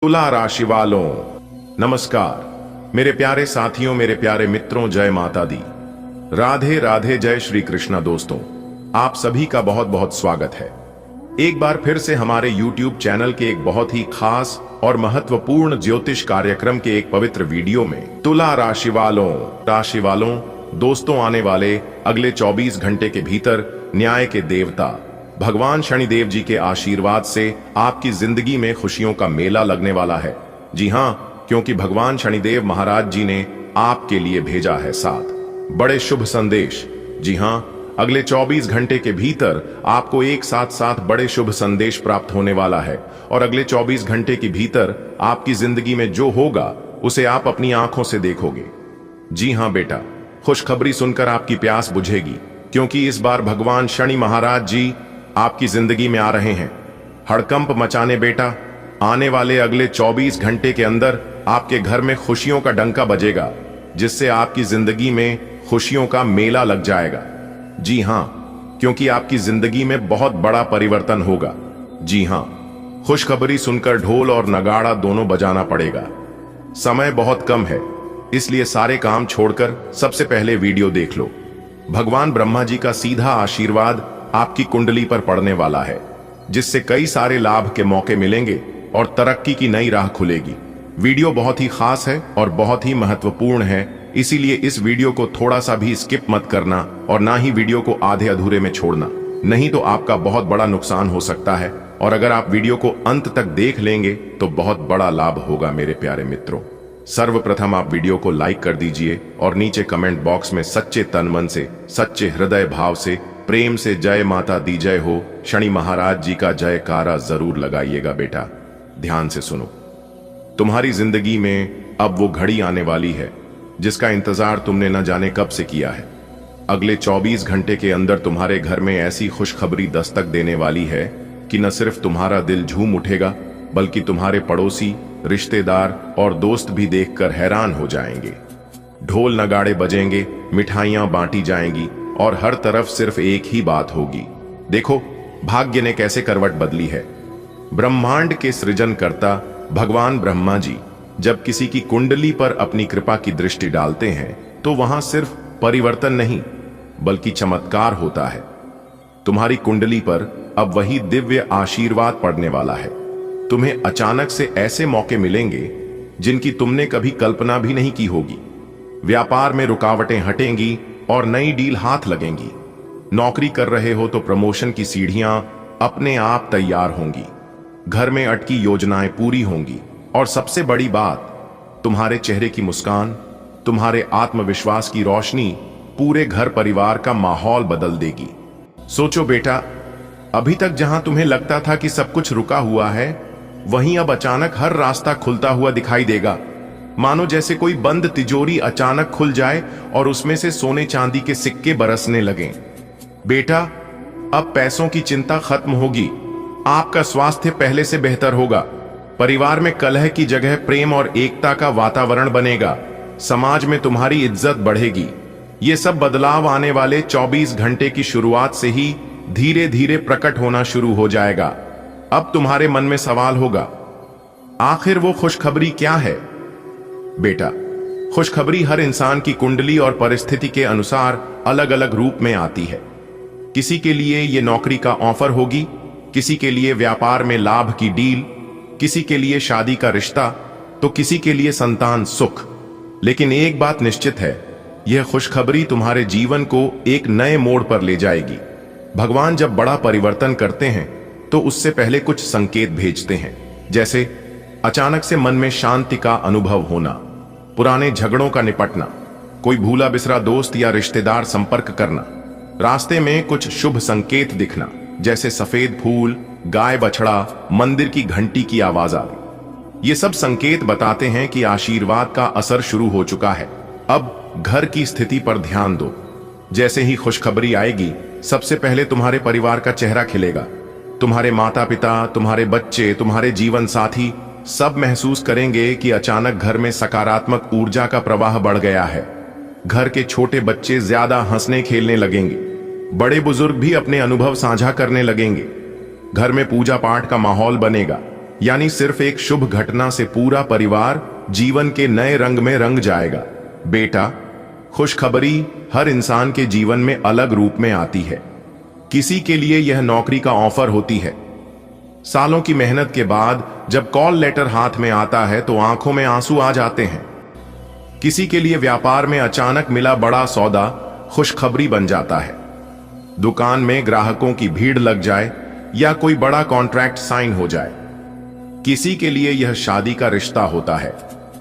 तुला राशि वालों नमस्कार। मेरे प्यारे साथियों, मेरे प्यारे मित्रों, जय माता दी, राधे राधे, जय श्री कृष्णा। दोस्तों, आप सभी का बहुत बहुत स्वागत है एक बार फिर से हमारे YouTube चैनल के एक बहुत ही खास और महत्वपूर्ण ज्योतिष कार्यक्रम के एक पवित्र वीडियो में। तुला राशि वालों दोस्तों, आने वाले अगले 24 घंटे के भीतर न्याय के देवता भगवान शनिदेव जी के आशीर्वाद से आपकी जिंदगी में खुशियों का मेला लगने वाला है। जी हाँ, क्योंकि भगवान शनिदेव महाराज जी ने आपके लिए भेजा है 7 बड़े शुभ संदेश। जी हाँ, अगले 24 घंटे के भीतर आपको एक साथ 7 बड़े शुभ संदेश प्राप्त होने वाला है और अगले 24 घंटे के भीतर आपकी जिंदगी में जो होगा उसे आप अपनी आंखों से देखोगे। जी हाँ बेटा, खुशखबरी सुनकर आपकी प्यास बुझेगी, क्योंकि इस बार भगवान शनि महाराज जी आपकी जिंदगी में आ रहे हैं हड़कंप मचाने। बेटा, आने वाले अगले 24 घंटे के अंदर आपके घर में खुशियों का डंका बजेगा, जिससे आपकी जिंदगी में खुशियों का मेला लग जाएगा। जी हाँ, क्योंकि आपकी जिंदगी में बहुत बड़ा परिवर्तन होगा। जी हाँ, खुशखबरी सुनकर ढोल और नगाड़ा दोनों बजाना पड़ेगा। समय बहुत कम है, इसलिए सारे काम छोड़कर सबसे पहले वीडियो देख लो। भगवान ब्रह्मा जी का सीधा आशीर्वाद आपकी कुंडली पर पड़ने वाला है, जिससे कई सारे लाभ के मौके मिलेंगे और तरक्की की नई राह खुलेगी। वीडियो बहुत ही खास है और बहुत ही महत्वपूर्ण है, इसीलिए इस वीडियो को थोड़ा सा भी स्किप मत करना और ना ही वीडियो को आधे अधूरे में छोड़ना, नहीं तो आपका बहुत बड़ा नुकसान हो सकता है। और अगर आप वीडियो को अंत तक देख लेंगे तो बहुत बड़ा लाभ होगा। मेरे प्यारे मित्रों, सर्वप्रथम आप वीडियो को लाइक कर दीजिए और नीचे कमेंट बॉक्स में सच्चे तन मन से, सच्चे हृदय भाव से, प्रेम से जय माता दी जय हो शनि महाराज जी का जयकारा जरूर लगाइएगा। बेटा, ध्यान से सुनो। तुम्हारी जिंदगी में अब वो घड़ी आने वाली है जिसका इंतजार तुमने न जाने कब से किया है। अगले 24 घंटे के अंदर तुम्हारे घर में ऐसी खुशखबरी दस्तक देने वाली है कि न सिर्फ तुम्हारा दिल झूम उठेगा, बल्कि तुम्हारे पड़ोसी, रिश्तेदार और दोस्त भी देखकर हैरान हो जाएंगे। ढोल नगाड़े बजेंगे, मिठाइयां बांटी जाएंगी और हर तरफ सिर्फ एक ही बात होगी। देखो, भाग्य ने कैसे करवट बदली है। ब्रह्मांड के सृजनकर्ता भगवान ब्रह्मा जी जब किसी की कुंडली पर अपनी कृपा की दृष्टि डालते हैं तो वहां सिर्फ परिवर्तन नहीं बल्कि चमत्कार होता है। तुम्हारी कुंडली पर अब वही दिव्य आशीर्वाद पड़ने वाला है। तुम्हें अचानक से ऐसे मौके मिलेंगे जिनकी तुमने कभी कल्पना भी नहीं की होगी। व्यापार में रुकावटें हटेंगी और नई डील हाथ लगेंगी। नौकरी कर रहे हो तो प्रमोशन की सीढ़ियां अपने आप तैयार होंगी। घर में अटकी योजनाएं पूरी होंगी और सबसे बड़ी बात, तुम्हारे चेहरे की मुस्कान, तुम्हारे आत्मविश्वास की रोशनी पूरे घर परिवार का माहौल बदल देगी। सोचो बेटा, अभी तक जहां तुम्हें लगता था कि सब कुछ रुका हुआ है, वहीं अब अचानक हर रास्ता खुलता हुआ दिखाई देगा। मानो जैसे कोई बंद तिजोरी अचानक खुल जाए और उसमें से सोने चांदी के सिक्के बरसने लगें। बेटा, अब पैसों की चिंता खत्म होगी। आपका स्वास्थ्य पहले से बेहतर होगा। परिवार में कलह की जगह प्रेम और एकता का वातावरण बनेगा। समाज में तुम्हारी इज्जत बढ़ेगी। ये सब बदलाव आने वाले 24 घंटे की शुरुआत से ही धीरे धीरे प्रकट होना शुरू हो जाएगा। अब तुम्हारे मन में सवाल होगा, आखिर वो खुशखबरी क्या है? बेटा, खुशखबरी हर इंसान की कुंडली और परिस्थिति के अनुसार अलग अलग रूप में आती है। किसी के लिए यह नौकरी का ऑफर होगी, किसी के लिए व्यापार में लाभ की डील, किसी के लिए शादी का रिश्ता, तो किसी के लिए संतान सुख। लेकिन एक बात निश्चित है, यह खुशखबरी तुम्हारे जीवन को एक नए मोड़ पर ले जाएगी। भगवान जब बड़ा परिवर्तन करते हैं तो उससे पहले कुछ संकेत भेजते हैं, जैसे अचानक से मन में शांति का अनुभव होना, पुराने झगड़ों का निपटना, कोई भूला बिसरा दोस्त या रिश्तेदार संपर्क करना, रास्ते में कुछ शुभ संकेत दिखना, जैसे सफेद फूल, गाय बछड़ा, मंदिर की घंटी की आवाज आदि। ये सब संकेत बताते हैं कि आशीर्वाद का असर शुरू हो चुका है। अब घर की स्थिति पर ध्यान दो। जैसे ही खुशखबरी आएगी, सबसे पहले तुम्हारे परिवार का चेहरा खिलेगा। तुम्हारे माता पिता, तुम्हारे बच्चे, तुम्हारे जीवन साथी सब महसूस करेंगे कि अचानक घर में सकारात्मक ऊर्जा का प्रवाह बढ़ गया है। घर के छोटे बच्चे ज्यादा हंसने खेलने लगेंगे। बड़े बुजुर्ग भी अपने अनुभव साझा करने लगेंगे। घर में पूजा पाठ का माहौल बनेगा। यानी सिर्फ एक शुभ घटना से पूरा परिवार जीवन के नए रंग में रंग जाएगा। बेटा, खुशखबरी हर इंसान के जीवन में अलग रूप में आती है। किसी के लिए यह नौकरी का ऑफर होती है। सालों की मेहनत के बाद जब कॉल लेटर हाथ में आता है तो आंखों में आंसू आ जाते हैं। किसी के लिए व्यापार में अचानक मिला बड़ा सौदा खुशखबरी बन जाता है। दुकान में ग्राहकों की भीड़ लग जाए या कोई बड़ा कॉन्ट्रैक्ट साइन हो जाए। किसी के लिए यह शादी का रिश्ता होता है।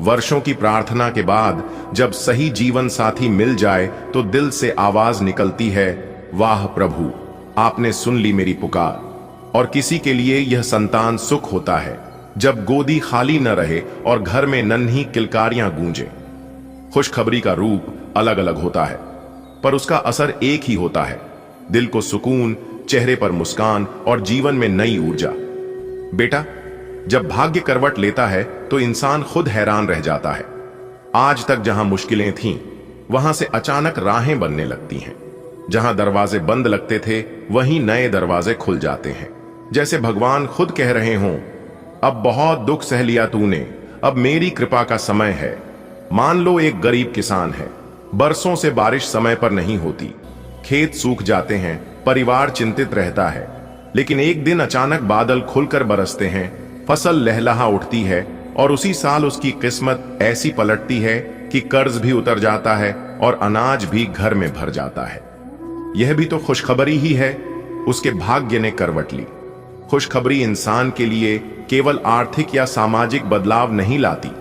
वर्षों की प्रार्थना के बाद जब सही जीवन साथी मिल जाए तो दिल से आवाज निकलती है, वाह प्रभु, आपने सुन ली मेरी पुकार। और किसी के लिए यह संतान सुख होता है जब गोदी खाली न रहे और घर में नन्ही किलकारियां गूंजे। खुशखबरी का रूप अलग अलग होता है पर उसका असर एक ही होता है, दिल को सुकून, चेहरे पर मुस्कान और जीवन में नई ऊर्जा। बेटा, जब भाग्य करवट लेता है तो इंसान खुद हैरान रह जाता है। आज तक जहां मुश्किलें थीं, वहां से अचानक राहें बनने लगती हैं। जहां दरवाजे बंद लगते थे वहीं नए दरवाजे खुल जाते हैं। जैसे भगवान खुद कह रहे हों, अब बहुत दुख सह लिया तूने, अब मेरी कृपा का समय है। मान लो एक गरीब किसान है, बरसों से बारिश समय पर नहीं होती, खेत सूख जाते हैं, परिवार चिंतित रहता है। लेकिन एक दिन अचानक बादल खुलकर बरसते हैं, फसल लहलहा उठती है और उसी साल उसकी किस्मत ऐसी पलटती है कि कर्ज भी उतर जाता है और अनाज भी घर में भर जाता है। यह भी तो खुशखबरी ही है। उसके भाग्य ने करवट ली। खुशखबरी इंसान के लिए केवल आर्थिक या सामाजिक बदलाव नहीं लाती,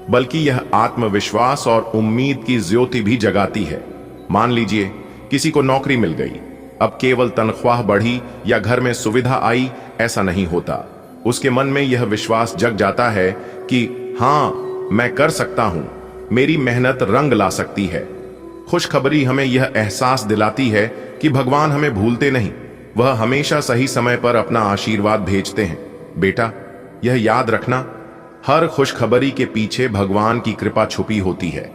बल्कि यह आत्मविश्वास और उम्मीद की ज्योति भी जगाती है। मान लीजिए किसी को नौकरी मिल गई, अब केवल तनख्वाह बढ़ी या घर में सुविधा आई ऐसा नहीं होता। उसके मन में यह विश्वास जग जाता है कि हां, मैं कर सकता हूं, मेरी मेहनत रंग ला सकती है। खुशखबरी हमें यह एहसास दिलाती है कि भगवान हमें भूलते नहीं, वह हमेशा सही समय पर अपना आशीर्वाद भेजते हैं। बेटा, यह याद रखना, हर खुशखबरी के पीछे भगवान की कृपा छुपी होती है।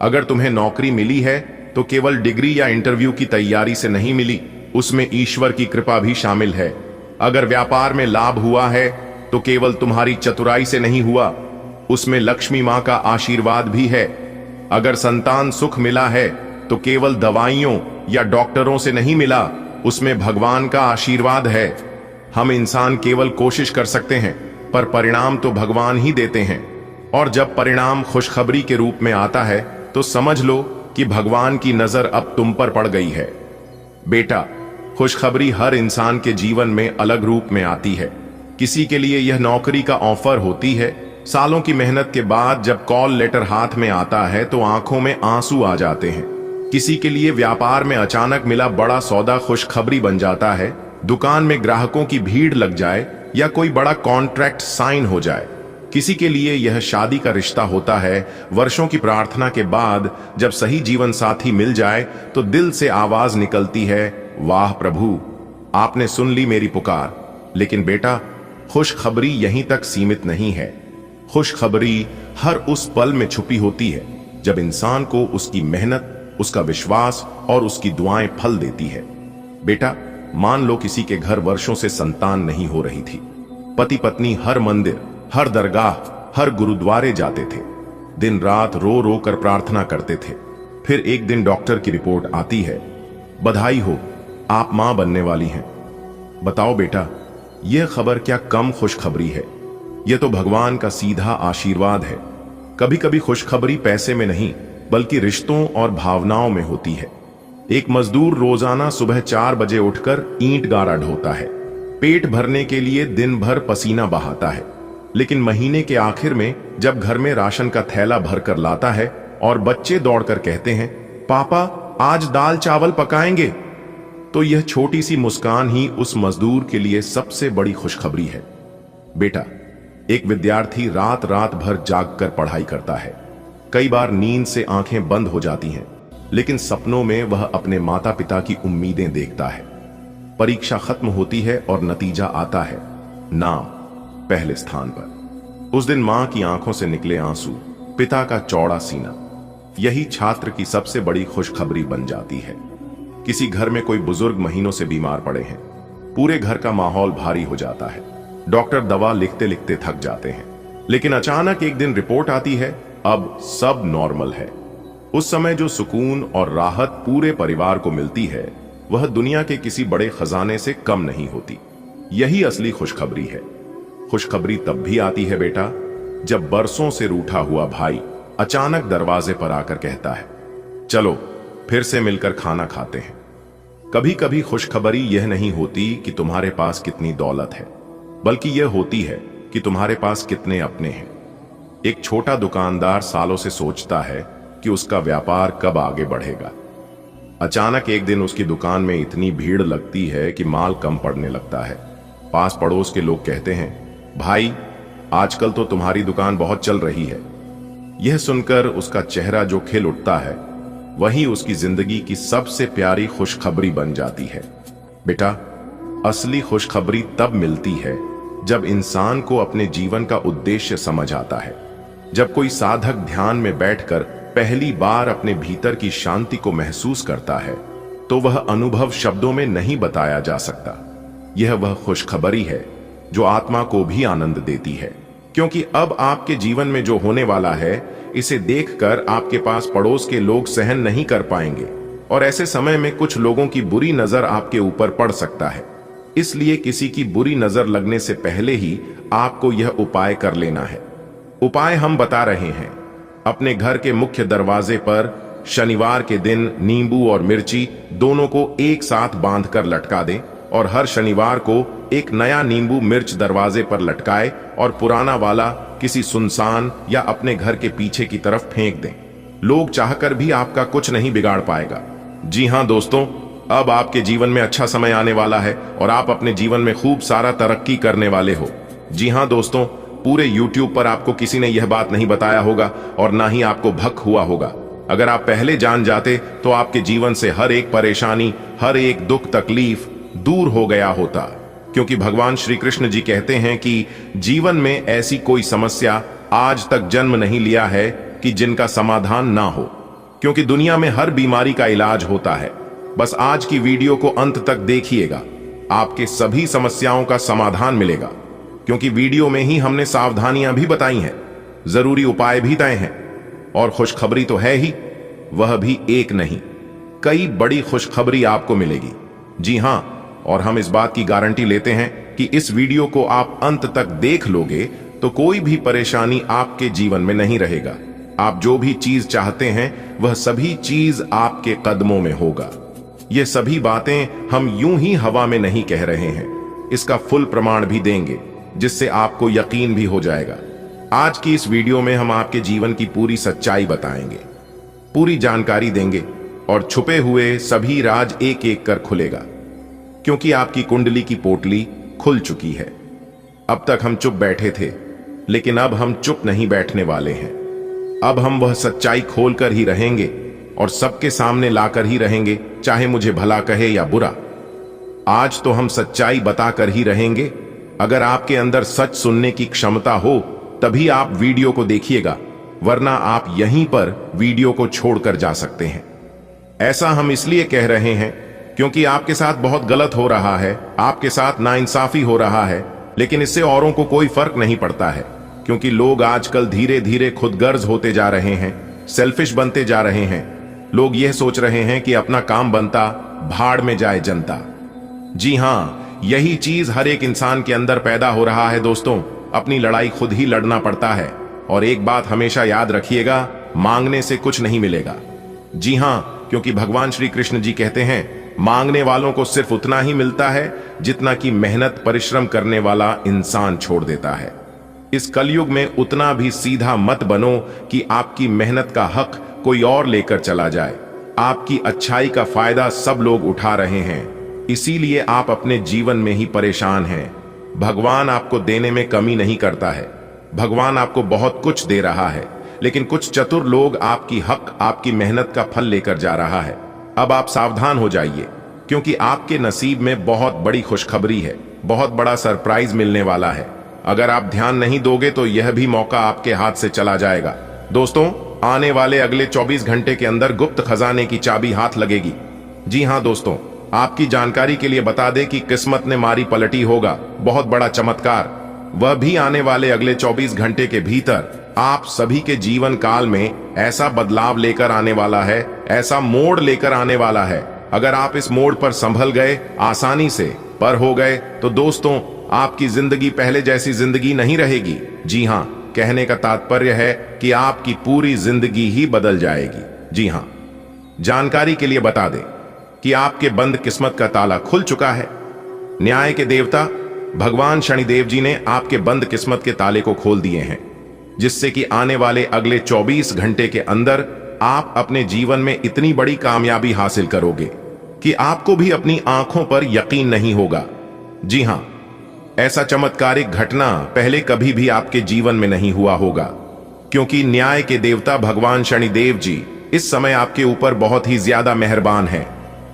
अगर तुम्हें नौकरी मिली है तो केवल डिग्री या इंटरव्यू की तैयारी से नहीं मिली, उसमें ईश्वर की कृपा भी शामिल है। अगर व्यापार में लाभ हुआ है तो केवल तुम्हारी चतुराई से नहीं हुआ, उसमें लक्ष्मी मां का आशीर्वाद भी है। अगर संतान सुख मिला है तो केवल दवाइयों या डॉक्टरों से नहीं मिला, उसमें भगवान का आशीर्वाद है। हम इंसान केवल कोशिश कर सकते हैं पर परिणाम तो भगवान ही देते हैं। और जब परिणाम खुशखबरी के रूप में आता है तो समझ लो कि भगवान की नजर अब तुम पर पड़ गई है। बेटा, खुशखबरी हर इंसान के जीवन में अलग रूप में आती है। किसी के लिए यह नौकरी का ऑफर होती है। सालों की मेहनत के बाद जब कॉल लेटर हाथ में आता है तो आंखों में आंसू आ जाते हैं। किसी के लिए व्यापार में अचानक मिला बड़ा सौदा खुशखबरी बन जाता है। दुकान में ग्राहकों की भीड़ लग जाए या कोई बड़ा कॉन्ट्रैक्ट साइन हो जाए। किसी के लिए यह शादी का रिश्ता होता है। वर्षों की प्रार्थना के बाद जब सही जीवन साथी मिल जाए तो दिल से आवाज निकलती है, वाह प्रभु, आपने सुन ली मेरी पुकार। लेकिन बेटा, खुशखबरी यहीं तक सीमित नहीं है। खुशखबरी हर उस पल में छुपी होती है जब इंसान को उसकी मेहनत, उसका विश्वास और उसकी दुआएं फल देती है। बेटा, मान लो किसी के घर वर्षों से संतान नहीं हो रही थी। पति पत्नी हर मंदिर, हर दरगाह, हर गुरुद्वारे जाते थे, दिन रात रो रो कर प्रार्थना करते थे। फिर एक दिन डॉक्टर की रिपोर्ट आती है, बधाई हो, आप मां बनने वाली हैं। बताओ बेटा, यह खबर क्या कम खुशखबरी है? यह तो भगवान का सीधा आशीर्वाद है। कभी कभी खुशखबरी पैसे में नहीं बल्कि रिश्तों और भावनाओं में होती है। एक मजदूर रोजाना सुबह 4 बजे उठकर ईंट गारा ढोता है, पेट भरने के लिए दिन भर पसीना बहाता है। लेकिन महीने के आखिर में जब घर में राशन का थैला भरकर लाता है और बच्चे दौड़कर कहते हैं, पापा आज दाल चावल पकाएंगे, तो यह छोटी सी मुस्कान ही उस मजदूर के लिए सबसे बड़ी खुशखबरी है। बेटा, एक विद्यार्थी रात रात भर जागकर पढ़ाई करता है। कई बार नींद से आंखें बंद हो जाती हैं, लेकिन सपनों में वह अपने माता पिता की उम्मीदें देखता है। परीक्षा खत्म होती है और नतीजा आता है, नाम पहले स्थान पर। उस दिन मां की आंखों से निकले आंसू, पिता का चौड़ा सीना, यही छात्र की सबसे बड़ी खुशखबरी बन जाती है। किसी घर में कोई बुजुर्ग महीनों से बीमार पड़े हैं, पूरे घर का माहौल भारी हो जाता है। डॉक्टर दवा लिखते लिखते थक जाते हैं, लेकिन अचानक एक दिन रिपोर्ट आती है, अब सब नॉर्मल है। उस समय जो सुकून और राहत पूरे परिवार को मिलती है, वह दुनिया के किसी बड़े खजाने से कम नहीं होती। यही असली खुशखबरी है। खुशखबरी तब भी आती है बेटा, जब बरसों से रूठा हुआ भाई अचानक दरवाजे पर आकर कहता है, चलो फिर से मिलकर खाना खाते हैं। कभी कभी खुशखबरी यह नहीं होती कि तुम्हारे पास कितनी दौलत है, बल्कि यह होती है कि तुम्हारे पास कितने अपने हैं। एक छोटा दुकानदार सालों से सोचता है कि उसका व्यापार कब आगे बढ़ेगा। अचानक एक दिन उसकी दुकान में इतनी भीड़ लगती है कि माल कम पड़ने लगता है। पास पड़ोस के लोग कहते हैं, भाई आजकल तो तुम्हारी दुकान बहुत चल रही है। यह सुनकर उसका चेहरा जो खिल उठता है, वही उसकी जिंदगी की सबसे प्यारी खुशखबरी बन जाती है। बेटा, असली खुशखबरी तब मिलती है जब इंसान को अपने जीवन का उद्देश्य समझ आता है। जब कोई साधक ध्यान में बैठकर पहली बार अपने भीतर की शांति को महसूस करता है, तो वह अनुभव शब्दों में नहीं बताया जा सकता। यह वह खुशखबरी है जो आत्मा को भी आनंद देती है, क्योंकि अब आपके जीवन में जो होने वाला है, इसे देखकर आपके पास पड़ोस के लोग सहन नहीं कर पाएंगे, और ऐसे समय में कुछ लोगों की बुरी नजर आपके ऊपर पड़ सकता है। इसलिए किसी की बुरी नजर लगने से पहले ही आपको यह उपाय कर लेना है। उपाय हम बता रहे हैं। अपने घर के मुख्य दरवाजे पर शनिवार के दिन नींबू और मिर्ची दोनों को एक साथ बांधकर लटका दें, और हर शनिवार को एक नया नींबू मिर्च दरवाजे पर लटकाए और पुराना वाला किसी सुनसान या अपने घर के पीछे की तरफ फेंक दें। लोग चाहकर भी आपका कुछ नहीं बिगाड़ पाएगा। जी हां दोस्तों, अब आपके जीवन में अच्छा समय आने वाला है और आप अपने जीवन में खूब सारा तरक्की करने वाले हो। जी हां दोस्तों, पूरे YouTube पर आपको किसी ने यह बात नहीं बताया होगा और ना ही आपको भक हुआ होगा। अगर आप पहले जान जाते तो आपके जीवन से हर एक परेशानी, हर एक दुख तकलीफ दूर हो गया होता, क्योंकि भगवान श्री कृष्ण जी कहते हैं कि जीवन में ऐसी कोई समस्या आज तक जन्म नहीं लिया है कि जिनका समाधान ना हो, क्योंकि दुनिया में हर बीमारी का इलाज होता है। बस आज की वीडियो को अंत तक देखिएगा, आपके सभी समस्याओं का समाधान मिलेगा, क्योंकि वीडियो में ही हमने सावधानियां भी बताई हैं, जरूरी उपाय भी तय हैं, और खुशखबरी तो है ही, वह भी एक नहीं, कई बड़ी खुशखबरी आपको मिलेगी। जी हां, और हम इस बात की गारंटी लेते हैं कि इस वीडियो को आप अंत तक देख लोगे तो कोई भी परेशानी आपके जीवन में नहीं रहेगा। आप जो भी चीज चाहते हैं, वह सभी चीज आपके कदमों में होगा। ये सभी बातें हम यूं ही हवा में नहीं कह रहे हैं, इसका फुल प्रमाण भी देंगे, जिससे आपको यकीन भी हो जाएगा। आज की इस वीडियो में हम आपके जीवन की पूरी सच्चाई बताएंगे, पूरी जानकारी देंगे, और छुपे हुए सभी राज एक एक कर खुलेगा, क्योंकि आपकी कुंडली की पोटली खुल चुकी है। अब तक हम चुप बैठे थे, लेकिन अब हम चुप नहीं बैठने वाले हैं। अब हम वह सच्चाई खोलकर ही रहेंगे और सबके सामने लाकर ही रहेंगे, चाहे मुझे भला कहे या बुरा। आज तो हम सच्चाई बताकर ही रहेंगे। अगर आपके अंदर सच सुनने की क्षमता हो, तभी आप वीडियो को देखिएगा, वरना आप यहीं पर वीडियो को छोड़कर जा सकते हैं। ऐसा हम इसलिए कह रहे हैं क्योंकि आपके साथ बहुत गलत हो रहा है, आपके साथ नाइंसाफी हो रहा है, लेकिन इससे औरों को कोई फर्क नहीं पड़ता है, क्योंकि लोग आजकल धीरे धीरे खुदगर्ज होते जा रहे हैं, सेल्फिश बनते जा रहे हैं। लोग यह सोच रहे हैं कि अपना काम बनता, भाड़ में जाए जनता। जी हां, यही चीज हर एक इंसान के अंदर पैदा हो रहा है दोस्तों। अपनी लड़ाई खुद ही लड़ना पड़ता है, और एक बात हमेशा याद रखिएगा, मांगने से कुछ नहीं मिलेगा। जी हां, क्योंकि भगवान श्री कृष्ण जी कहते हैं, मांगने वालों को सिर्फ उतना ही मिलता है जितना कि मेहनत परिश्रम करने वाला इंसान छोड़ देता है। इस कलयुग में उतना भी सीधा मत बनो कि आपकी मेहनत का हक कोई और लेकर चला जाए। आपकी अच्छाई का फायदा सब लोग उठा रहे हैं, इसीलिए आप अपने जीवन में ही परेशान हैं। भगवान आपको देने में कमी नहीं करता है, भगवान आपको बहुत कुछ दे रहा है, लेकिन कुछ चतुर लोग आपकी हक, आपकी मेहनत का फल लेकर जा रहा है। अब आप सावधान हो जाइए, क्योंकि आपके नसीब में बहुत बड़ी खुशखबरी है, बहुत बड़ा सरप्राइज मिलने वाला है। अगर आप ध्यान नहीं दोगे तो यह भी मौका आपके हाथ से चला जाएगा। दोस्तों, आने वाले अगले 24 घंटे के अंदर गुप्त खजाने की चाबी हाथ लगेगी। जी हां दोस्तों, आपकी जानकारी के लिए बता दें कि किस्मत ने मारी पलटी होगा बहुत बड़ा चमत्कार, वह भी आने वाले अगले 24 घंटे के भीतर आप सभी के जीवन काल में ऐसा बदलाव लेकर आने वाला है, ऐसा मोड़ लेकर आने वाला है। अगर आप इस मोड़ पर संभल गए, आसानी से पर हो गए, तो दोस्तों आपकी जिंदगी पहले जैसी जिंदगी नहीं रहेगी। जी हाँ, कहने का तात्पर्य है कि आपकी पूरी जिंदगी ही बदल जाएगी। जी हाँ, जानकारी के लिए बता दें कि आपके बंद किस्मत का ताला खुल चुका है। न्याय के देवता भगवान शनिदेव जी ने आपके बंद किस्मत के ताले को खोल दिए हैं, जिससे कि आने वाले अगले 24 घंटे के अंदर आप अपने जीवन में इतनी बड़ी कामयाबी हासिल करोगे कि आपको भी अपनी आंखों पर यकीन नहीं होगा। जी हां, ऐसा चमत्कारिक घटना पहले कभी भी आपके जीवन में नहीं हुआ होगा, क्योंकि न्याय के देवता भगवान शनिदेव जी इस समय आपके ऊपर बहुत ही ज्यादा मेहरबान हैं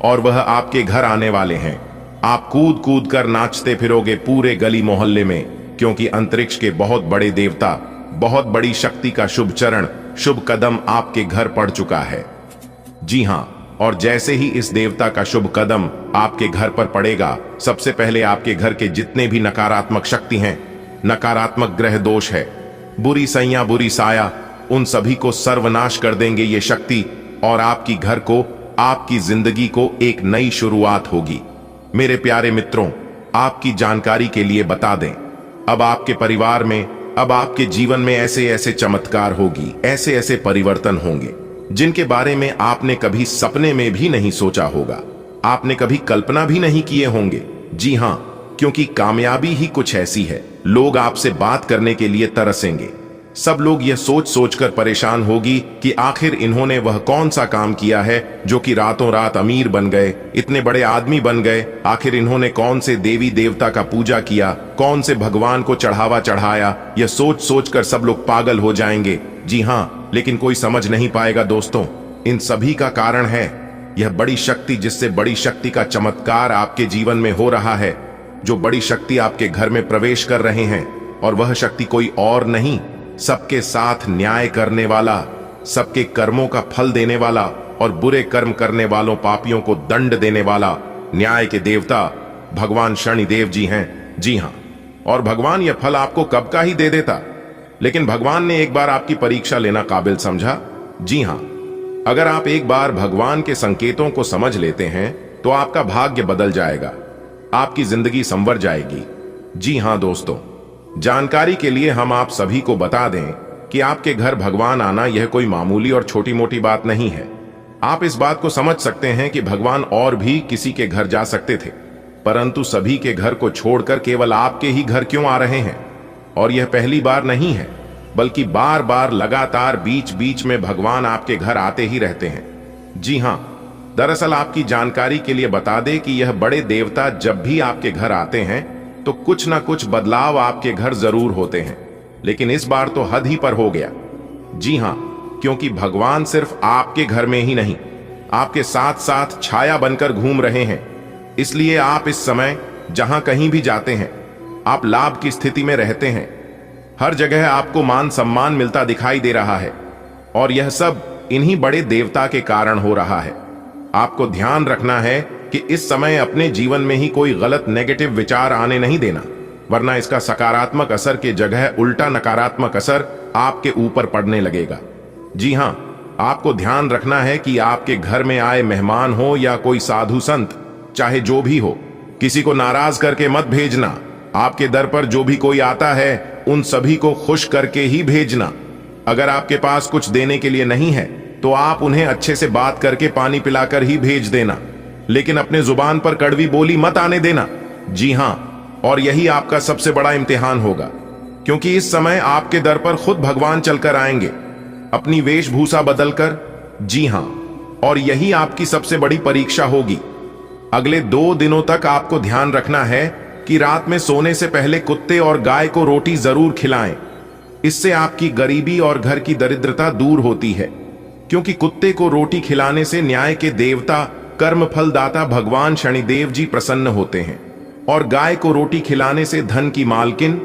और वह आपके घर आने वाले हैं। आप कूद कूद कर नाचते फिरोगे पूरे गली मोहल्ले में, क्योंकि अंतरिक्ष के बहुत बड़े देवता, बहुत बड़ी शक्ति का शुभ चरण, शुभ कदम आपके घर पड़ चुका है। जी हां, और जैसे ही इस देवता का शुभ कदम आपके घर पर पड़ेगा, सबसे पहले आपके घर के जितने भी नकारात्मक शक्ति हैं, नकारात्मक ग्रह दोष है, बुरी सैया बुरी साया, उन सभी को सर्वनाश कर देंगे ये शक्ति, और आपकी घर को, आपकी जिंदगी को एक नई शुरुआत होगी। मेरे प्यारे मित्रों, आपकी जानकारी के लिए बता दें, अब आपके परिवार में, अब आपके जीवन में ऐसे ऐसे चमत्कार होगी, ऐसे ऐसे परिवर्तन होंगे जिनके बारे में आपने कभी सपने में भी नहीं सोचा होगा, आपने कभी कल्पना भी नहीं किए होंगे। जी हां, क्योंकि कामयाबी ही कुछ ऐसी है, लोग आपसे बात करने के लिए तरसेंगे। सब लोग यह सोच सोचकर परेशान होगी कि आखिर इन्होंने वह कौन सा काम किया है जो कि रातों रात अमीर बन गए, इतने बड़े आदमी बन गए। आखिर इन्होंने कौन से देवी देवता का पूजा किया, कौन से भगवान को चढ़ावा चढ़ाया। यह सोच सोचकर सब लोग पागल हो जाएंगे। जी हाँ, लेकिन कोई समझ नहीं पाएगा दोस्तों, इन सभी का कारण है यह बड़ी शक्ति, जिससे बड़ी शक्ति का चमत्कार आपके जीवन में हो रहा है। जो बड़ी शक्ति आपके घर में प्रवेश कर रहे हैं, और वह शक्ति कोई और नहीं, सबके साथ न्याय करने वाला, सबके कर्मों का फल देने वाला और बुरे कर्म करने वालों पापियों को दंड देने वाला न्याय के देवता भगवान शनिदेव जी हैं। जी हां, और भगवान यह फल आपको कब का ही दे देता, लेकिन भगवान ने एक बार आपकी परीक्षा लेना काबिल समझा। जी हां, अगर आप एक बार भगवान के संकेतों को समझ लेते हैं तो आपका भाग्य बदल जाएगा, आपकी जिंदगी संवर जाएगी। जी हां दोस्तों, जानकारी के लिए हम आप सभी को बता दें कि आपके घर भगवान आना यह कोई मामूली और छोटी मोटी बात नहीं है। आप इस बात को समझ सकते हैं कि भगवान और भी किसी के घर जा सकते थे, परंतु सभी के घर को छोड़कर केवल आपके ही घर क्यों आ रहे हैं। और यह पहली बार नहीं है, बल्कि बार बार लगातार बीच बीच में भगवान आपके घर आते ही रहते हैं। जी हां, दरअसल आपकी जानकारी के लिए बता दें कि यह बड़े देवता जब भी आपके घर आते हैं तो कुछ ना कुछ बदलाव आपके घर जरूर होते हैं, लेकिन इस बार तो हद ही पर हो गया। जी हां, क्योंकि भगवान सिर्फ आपके घर में ही नहीं, आपके साथ साथ छाया बनकर घूम रहे हैं। इसलिए आप इस समय जहां कहीं भी जाते हैं, आप लाभ की स्थिति में रहते हैं। हर जगह आपको मान सम्मान मिलता दिखाई दे रहा है, और यह सब इन्हीं बड़े देवता के कारण हो रहा है। आपको ध्यान रखना है कि इस समय अपने जीवन में ही कोई गलत नेगेटिव विचार आने नहीं देना, वरना इसका सकारात्मक असर के जगह उल्टा नकारात्मक असर आपके ऊपर पड़ने लगेगा। जी हां, आपको ध्यान रखना है कि आपके घर में आए मेहमान हो या कोई साधु संत, चाहे जो भी हो, किसी को नाराज करके मत भेजना। आपके दर पर जो भी कोई आता है उन सभी को खुश करके ही भेजना। अगर आपके पास कुछ देने के लिए नहीं है तो आप उन्हें अच्छे से बात करके पानी पिलाकर ही भेज देना, लेकिन अपने जुबान पर कड़वी बोली मत आने देना। जी हां, और यही आपका सबसे बड़ा इम्तिहान होगा, क्योंकि इस समय आपके दर पर खुद भगवान चलकर आएंगे अपनी वेशभूषा बदलकर। जी हां, और यही आपकी सबसे बड़ी परीक्षा होगी। अगले 2 दिनों तक आपको ध्यान रखना है कि रात में सोने से पहले कुत्ते और गाय को रोटी जरूर खिलाएं। इससे आपकी गरीबी और घर की दरिद्रता दूर होती है, क्योंकि कुत्ते को रोटी खिलाने से न्याय के देवता कर्म फलदाता भगवान शनिदेव जी प्रसन्न होते हैं, और गाय को रोटी खिलाने से धन की मालकिन,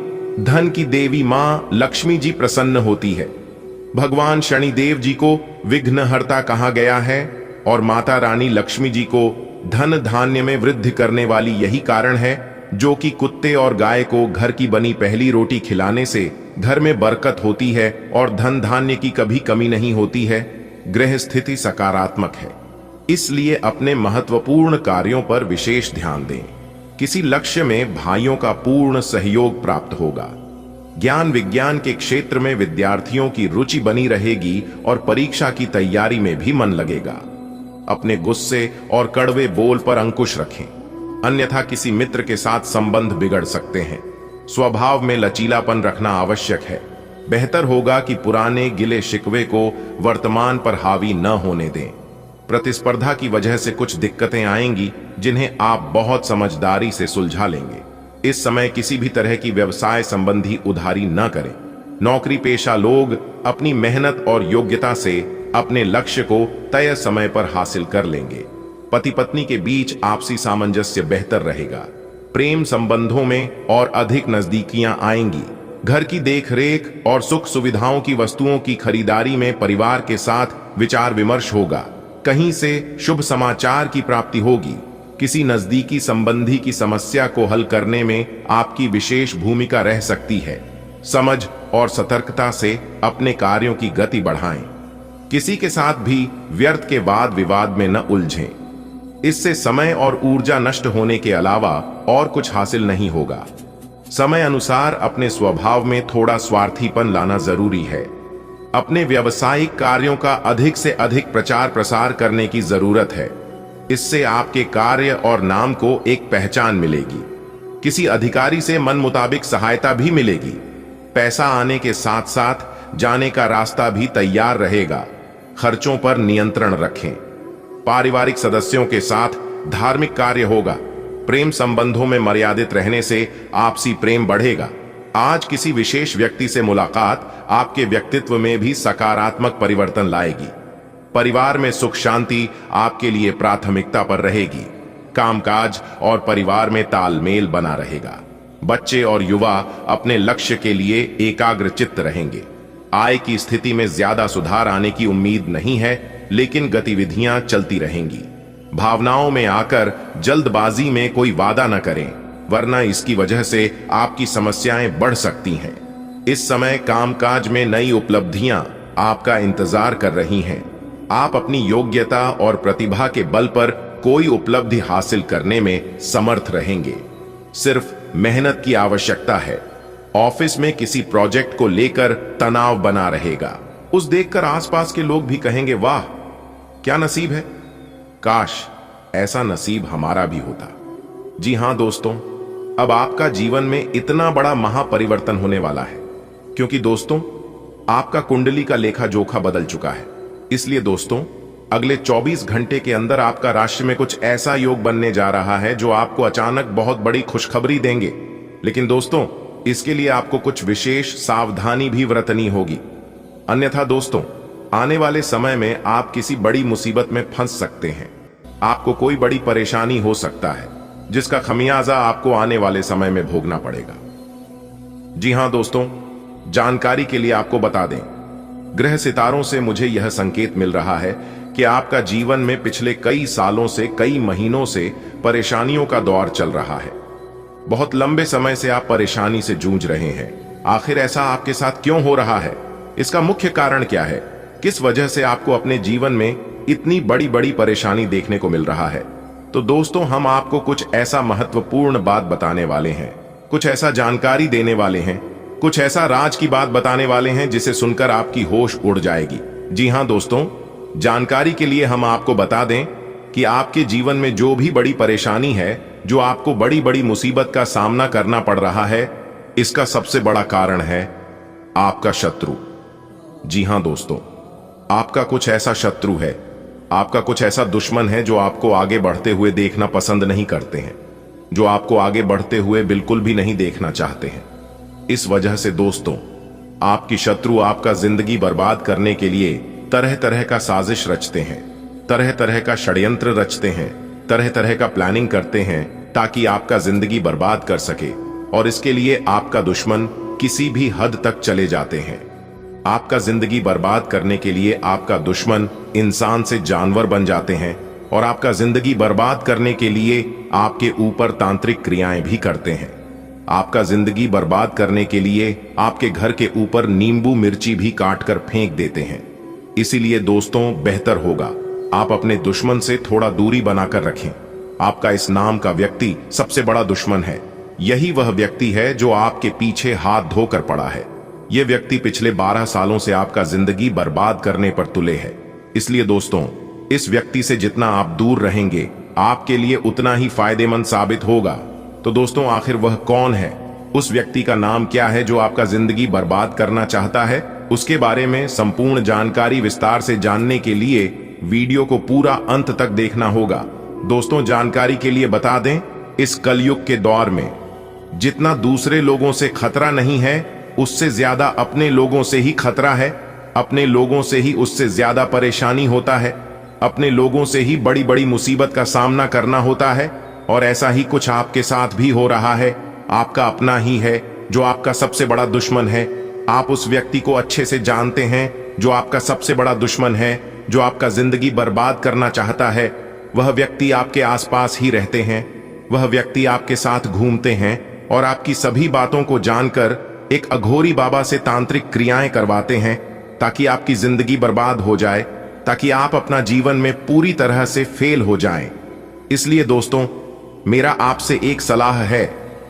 धन की देवी मां लक्ष्मी जी प्रसन्न होती है। भगवान शनिदेव जी को विघ्नहर्ता कहा गया है और माता रानी लक्ष्मी जी को धन धान्य में वृद्धि करने वाली यही कारण है जो कि कुत्ते और गाय को घर की बनी पहली रोटी खिलाने से घर में बरकत होती है और धन धान्य की कभी कमी नहीं होती है। ग्रह स्थिति सकारात्मक है, इसलिए अपने महत्वपूर्ण कार्यों पर विशेष ध्यान दें। किसी लक्ष्य में भाइयों का पूर्ण सहयोग प्राप्त होगा। ज्ञान विज्ञान के क्षेत्र में विद्यार्थियों की रुचि बनी रहेगी और परीक्षा की तैयारी में भी मन लगेगा। अपने गुस्से और कड़वे बोल पर अंकुश रखें, अन्यथा किसी मित्र के साथ संबंध बिगड़ सकते हैं। स्वभाव में लचीलापन रखना आवश्यक है। बेहतर होगा कि पुराने गिले शिकवे को वर्तमान पर हावी न होने दें। प्रतिस्पर्धा की वजह से कुछ दिक्कतें आएंगी जिन्हें आप बहुत समझदारी से सुलझा लेंगे। इस समय किसी भी तरह की व्यवसाय संबंधी उधारी न करें। नौकरी पेशा लोग अपनी मेहनत और योग्यता से अपने लक्ष्य को तय समय पर हासिल कर लेंगे। पति पत्नी के बीच आपसी सामंजस्य बेहतर रहेगा। प्रेम संबंधों में और अधिक नजदीकियां आएंगी। घर की देखरेख और सुख सुविधाओं की वस्तुओं की खरीदारी में परिवार के साथ विचार विमर्श होगा। कहीं से शुभ समाचार की प्राप्ति होगी। किसी नजदीकी संबंधी की समस्या को हल करने में आपकी विशेष भूमिका रह सकती है। समझ और सतर्कता से अपने कार्यों की गति बढ़ाएं। किसी के साथ भी व्यर्थ के वाद विवाद में न उलझें। इससे समय और ऊर्जा नष्ट होने के अलावा और कुछ हासिल नहीं होगा। समय अनुसार अपने स्वभाव में थोड़ा स्वार्थीपन लाना जरूरी है। अपने व्यावसायिक कार्यों का अधिक से अधिक प्रचार प्रसार करने की जरूरत है। इससे आपके कार्य और नाम को एक पहचान मिलेगी। किसी अधिकारी से मन मुताबिक सहायता भी मिलेगी। पैसा आने के साथ साथ जाने का रास्ता भी तैयार रहेगा। खर्चों पर नियंत्रण रखें। पारिवारिक सदस्यों के साथ धार्मिक कार्य होगा। प्रेम संबंधों में मर्यादित रहने से आपसी प्रेम बढ़ेगा। आज किसी विशेष व्यक्ति से मुलाकात आपके व्यक्तित्व में भी सकारात्मक परिवर्तन लाएगी। परिवार में सुख शांति आपके लिए प्राथमिकता पर रहेगी। कामकाज और परिवार में तालमेल बना रहेगा। बच्चे और युवा अपने लक्ष्य के लिए एकाग्रचित्त रहेंगे। आय की स्थिति में ज्यादा सुधार आने की उम्मीद नहीं है, लेकिन गतिविधियां चलती रहेंगी। भावनाओं में आकर जल्दबाजी में कोई वादा न करें, वरना इसकी वजह से आपकी समस्याएं बढ़ सकती हैं। इस समय कामकाज में नई उपलब्धियां आपका इंतजार कर रही हैं। आप अपनी योग्यता और प्रतिभा के बल पर कोई उपलब्धि हासिल करने में समर्थ रहेंगे। सिर्फ मेहनत की आवश्यकता है। ऑफिस में किसी प्रोजेक्ट को लेकर तनाव बना रहेगा। उस देखकर आसपास के लोग भी कहेंगे, वाह क्या नसीब है, काश ऐसा नसीब हमारा भी होता। जी हां दोस्तों, अब आपका जीवन में इतना बड़ा महापरिवर्तन होने वाला है, क्योंकि दोस्तों आपका कुंडली का लेखा जोखा बदल चुका है। इसलिए दोस्तों अगले 24 घंटे के अंदर आपका राशि में कुछ ऐसा योग बनने जा रहा है जो आपको अचानक बहुत बड़ी खुशखबरी देंगे। लेकिन दोस्तों इसके लिए आपको कुछ विशेष सावधानी भी बरतनी होगी, अन्यथा दोस्तों आने वाले समय में आप किसी बड़ी मुसीबत में फंस सकते हैं। आपको कोई बड़ी परेशानी हो सकता है जिसका खमियाजा आपको आने वाले समय में भोगना पड़ेगा। जी हां दोस्तों, जानकारी के लिए आपको बता दें, ग्रह सितारों से मुझे यह संकेत मिल रहा है कि आपका जीवन में पिछले कई सालों से, कई महीनों से परेशानियों का दौर चल रहा है। बहुत लंबे समय से आप परेशानी से जूझ रहे हैं। आखिर ऐसा आपके साथ क्यों हो रहा है? इसका मुख्य कारण क्या है? किस वजह से आपको अपने जीवन में इतनी बड़ी बड़ी परेशानी देखने को मिल रहा है? तो दोस्तों हम आपको कुछ ऐसा महत्वपूर्ण बात बताने वाले हैं, कुछ ऐसा जानकारी देने वाले हैं, कुछ ऐसा राज की बात बताने वाले हैं जिसे सुनकर आपकी होश उड़ जाएगी। जी हां दोस्तों, जानकारी के लिए हम आपको बता दें कि आपके जीवन में जो भी बड़ी परेशानी है, जो आपको बड़ी बड़ी मुसीबत का सामना करना पड़ रहा है, इसका सबसे बड़ा कारण है आपका शत्रु। जी हां दोस्तों, आपका कुछ ऐसा शत्रु है, आपका कुछ ऐसा दुश्मन है जो आपको आगे बढ़ते हुए देखना पसंद नहीं करते हैं, जो आपको आगे बढ़ते हुए बिल्कुल भी नहीं देखना चाहते हैं। इस वजह से दोस्तों आपकी शत्रु आपका जिंदगी बर्बाद करने के लिए तरह तरह का साजिश रचते हैं, तरह तरह का षड्यंत्र रचते हैं, तरह तरह का प्लानिंग करते हैं ताकि आपका जिंदगी बर्बाद कर सके। और इसके लिए आपका दुश्मन किसी भी हद तक चले जाते हैं। आपका जिंदगी बर्बाद करने के लिए आपका दुश्मन इंसान से जानवर बन जाते हैं, और आपका जिंदगी बर्बाद करने के लिए आपके ऊपर तांत्रिक क्रियाएं भी करते हैं। आपका जिंदगी बर्बाद करने के लिए आपके घर के ऊपर नींबू मिर्ची भी काट कर फेंक देते हैं। इसीलिए दोस्तों, बेहतर होगा आप अपने दुश्मन से थोड़ा दूरी बनाकर रखें। आपका इस नाम का व्यक्ति सबसे बड़ा दुश्मन है। यही वह व्यक्ति है जो आपके पीछे हाथ धोकर पड़ा है। यह व्यक्ति पिछले 12 सालों से आपका जिंदगी बर्बाद करने पर तुले है। इसलिए दोस्तों, इस व्यक्ति से जितना आप दूर रहेंगे आपके लिए उतना ही फायदेमंद साबित होगा। तो दोस्तों, आखिर वह कौन है? उस व्यक्ति का नाम क्या है जो आपका जिंदगी बर्बाद करना चाहता है? उसके बारे में संपूर्ण जानकारी विस्तार से जानने के लिए वीडियो को पूरा अंत तक देखना होगा। दोस्तों, जानकारी के लिए बता दें, इस कलयुग के दौर में जितना दूसरे लोगों से खतरा नहीं है, उससे ज्यादा अपने लोगों से ही खतरा है। अपने लोगों से ही उससे ज्यादा परेशानी होता है। अपने लोगों से ही बड़ी बड़ी मुसीबत का सामना करना होता है। और ऐसा ही कुछ आपके साथ भी हो रहा है। आपका अपना ही है जो आपका सबसे बड़ा दुश्मन है। आप उस व्यक्ति को अच्छे से जानते हैं जो आपका सबसे बड़ा दुश्मन है, जो आपका जिंदगी बर्बाद करना चाहता है। वह व्यक्ति आपके आसपास ही रहते हैं। वह व्यक्ति आपके साथ घूमते हैं और आपकी सभी बातों को जानकर एक अघोरी बाबा से तांत्रिक क्रियाएं करवाते हैं ताकि आपकी जिंदगी बर्बाद हो जाए, ताकि आप अपना जीवन में पूरी तरह से फेल हो जाएं। इसलिए दोस्तों, मेरा आपसे एक सलाह है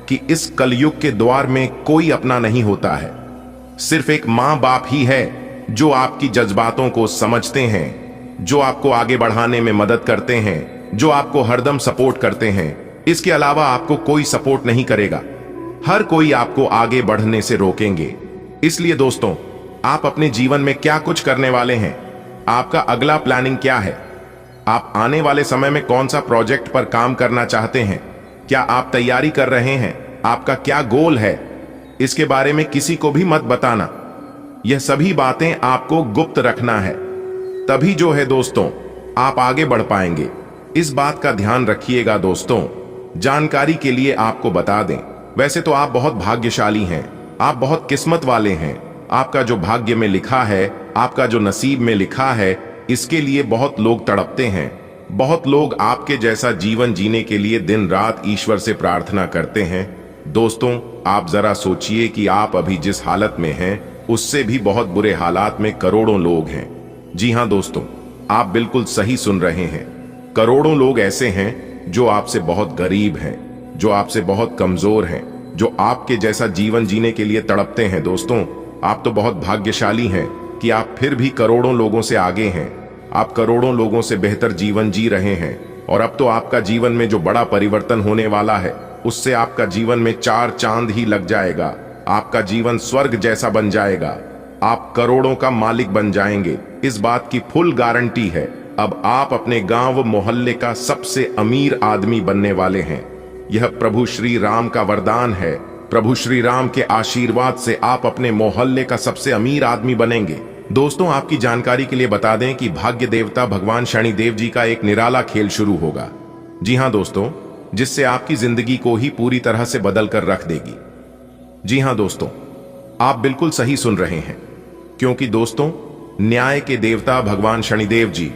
कि इस कलयुग के द्वार में कोई अपना नहीं होता है। सिर्फ एक माँ बाप ही है जो आपकी जज्बातों को समझते हैं, जो आपको आगे बढ़ाने में मदद करते हैं, जो आपको हरदम सपोर्ट करते हैं। इसके अलावा आपको कोई सपोर्ट नहीं करेगा। हर कोई आपको आगे बढ़ने से रोकेंगे। इसलिए दोस्तों, आप अपने जीवन में क्या कुछ करने वाले हैं? आपका अगला प्लानिंग क्या है? आप आने वाले समय में कौन सा प्रोजेक्ट पर काम करना चाहते हैं? क्या आप तैयारी कर रहे हैं? आपका क्या गोल है? इसके बारे में किसी को भी मत बताना। यह सभी बातें आपको गुप्त रखना है। तभी जो है दोस्तों, आप आगे बढ़ पाएंगे। इस बात का ध्यान रखिएगा दोस्तों। जानकारी के लिए आपको बता दें, वैसे तो आप बहुत भाग्यशाली हैं, आप बहुत किस्मत वाले हैं। आपका जो भाग्य में लिखा है, आपका जो नसीब में लिखा है, इसके लिए बहुत लोग तड़पते हैं। बहुत लोग आपके जैसा जीवन जीने के लिए दिन रात ईश्वर से प्रार्थना करते हैं। दोस्तों, आप जरा सोचिए कि आप अभी जिस हालत में हैं, उससे भी बहुत बुरे हालात में करोड़ों लोग हैं। जी हां दोस्तों, आप बिल्कुल सही सुन रहे हैं। करोड़ों लोग ऐसे हैं जो आपसे बहुत गरीब हैं, जो आपसे बहुत कमजोर हैं, जो आपके जैसा जीवन जीने के लिए तड़पते हैं। दोस्तों, आप तो बहुत भाग्यशाली हैं कि आप फिर भी करोड़ों लोगों से आगे हैं। आप करोड़ों लोगों से बेहतर जीवन जी रहे हैं। और अब तो आपका जीवन में जो बड़ा परिवर्तन होने वाला है, उससे आपका जीवन में 4 चांद ही लग जाएगा। आपका जीवन स्वर्ग जैसा बन जाएगा। आप करोड़ों का मालिक बन जाएंगे। इस बात की फुल गारंटी है। अब आप अपने गांव मोहल्ले का सबसे अमीर आदमी बनने वाले हैं। यह प्रभु श्री राम का वरदान है। प्रभु श्री राम के आशीर्वाद से आप अपने मोहल्ले का सबसे अमीर आदमी बनेंगे। दोस्तों, आपकी जानकारी के लिए बता दें कि भाग्य देवता भगवान शनिदेव जी का एक निराला खेल शुरू होगा। जी हां दोस्तों, जिससे आपकी जिंदगी को ही पूरी तरह से बदल कर रख देगी। जी हां दोस्तों, आप बिल्कुल सही सुन रहे हैं, क्योंकि दोस्तों, न्याय के देवता भगवान शनिदेव जी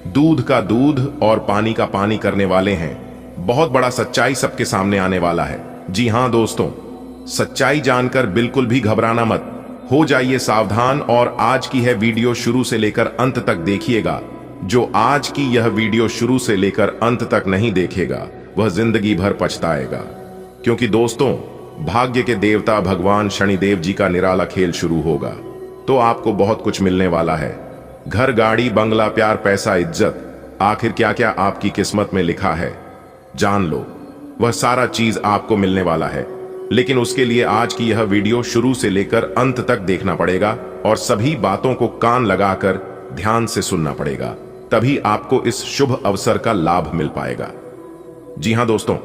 दूध का दूध और पानी का पानी करने वाले हैं। बहुत बड़ा सच्चाई सबके सामने आने वाला है। जी हां दोस्तों, सच्चाई जानकर बिल्कुल भी घबराना मत। हो जाइए सावधान और आज की है वीडियो शुरू से लेकर अंत तक देखिएगा। जो आज की यह वीडियो शुरू से लेकर अंत तक नहीं देखेगा, वह जिंदगी भर पछताएगा। क्योंकि दोस्तों, भाग्य के देवता भगवान शनिदेव जी का निराला खेल शुरू होगा, तो आपको बहुत कुछ मिलने वाला है। घर, गाड़ी, बंगला, प्यार, पैसा, इज्जत, आखिर क्या क्या आपकी किस्मत में लिखा है जान लो। वह सारा चीज आपको मिलने वाला है। लेकिन उसके लिए आज की यह वीडियो शुरू से लेकर अंत तक देखना पड़ेगा और सभी बातों को कान लगाकर ध्यान से सुनना पड़ेगा। तभी आपको इस शुभ अवसर का लाभ मिल पाएगा। जी हां दोस्तों,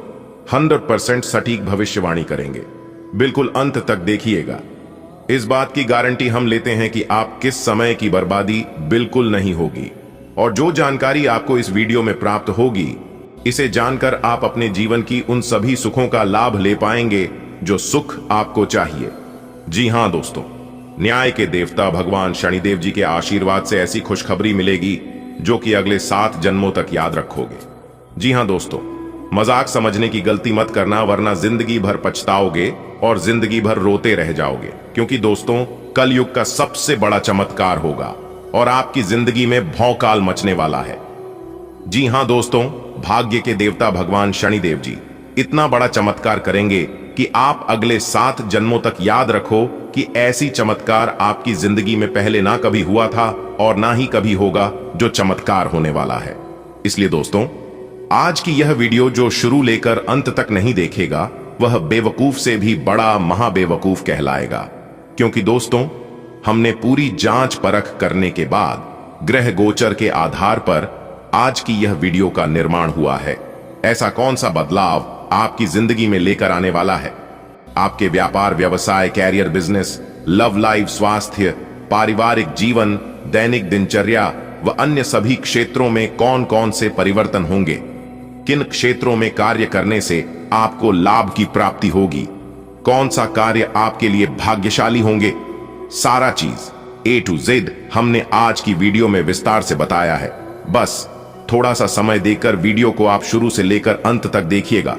100% सटीक भविष्यवाणी करेंगे। बिल्कुल अंत तक देखिएगा। इस बात की गारंटी हम लेते हैं कि आप किस समय की बर्बादी बिल्कुल नहीं होगी। और जो जानकारी आपको इस वीडियो में प्राप्त होगी, इसे जानकर आप अपने जीवन की उन सभी सुखों का लाभ ले पाएंगे जो सुख आपको चाहिए। जी हां दोस्तों, न्याय के देवता भगवान शनिदेव जी के आशीर्वाद से ऐसी खुशखबरी मिलेगी जो कि अगले 7 जन्मों तक याद रखोगे। जी हां दोस्तों, मजाक समझने की गलती मत करना, वरना जिंदगी भर पछताओगे और जिंदगी भर रोते रह जाओगे। क्योंकि दोस्तों, कलयुग का सबसे बड़ा चमत्कार होगा और आपकी जिंदगी में भौकाल मचने वाला है। जी हां दोस्तों, भाग्य के देवता भगवान शनिदेव जी इतना बड़ा चमत्कार करेंगे कि आप अगले 7 जन्मों तक याद रखो कि ऐसी चमत्कार आपकी जिंदगी में पहले ना कभी हुआ था और ना ही कभी होगा जो चमत्कार होने वाला है। इसलिए दोस्तों, आज की यह वीडियो जो शुरू लेकर अंत तक नहीं देखेगा वह बेवकूफ से भी बड़ा महाबेवकूफ कहलाएगा। क्योंकि दोस्तों, हमने पूरी जांच परख करने के बाद ग्रह गोचर के आधार पर आज की यह वीडियो का निर्माण हुआ है। ऐसा कौन सा बदलाव आपकी जिंदगी में लेकर आने वाला है? आपके व्यापार, व्यवसाय, कैरियर, बिजनेस, लव लाइफ, स्वास्थ्य, पारिवारिक जीवन, दैनिक दिनचर्या व अन्य सभी क्षेत्रों में कौन कौन से परिवर्तन होंगे? किन क्षेत्रों में कार्य करने से आपको लाभ की प्राप्ति होगी? कौन सा कार्य आपके लिए भाग्यशाली होंगे? सारा चीज A to Z हमने आज की वीडियो में विस्तार से बताया है। बस थोड़ा सा समय देकर वीडियो को आप शुरू से लेकर अंत तक देखिएगा।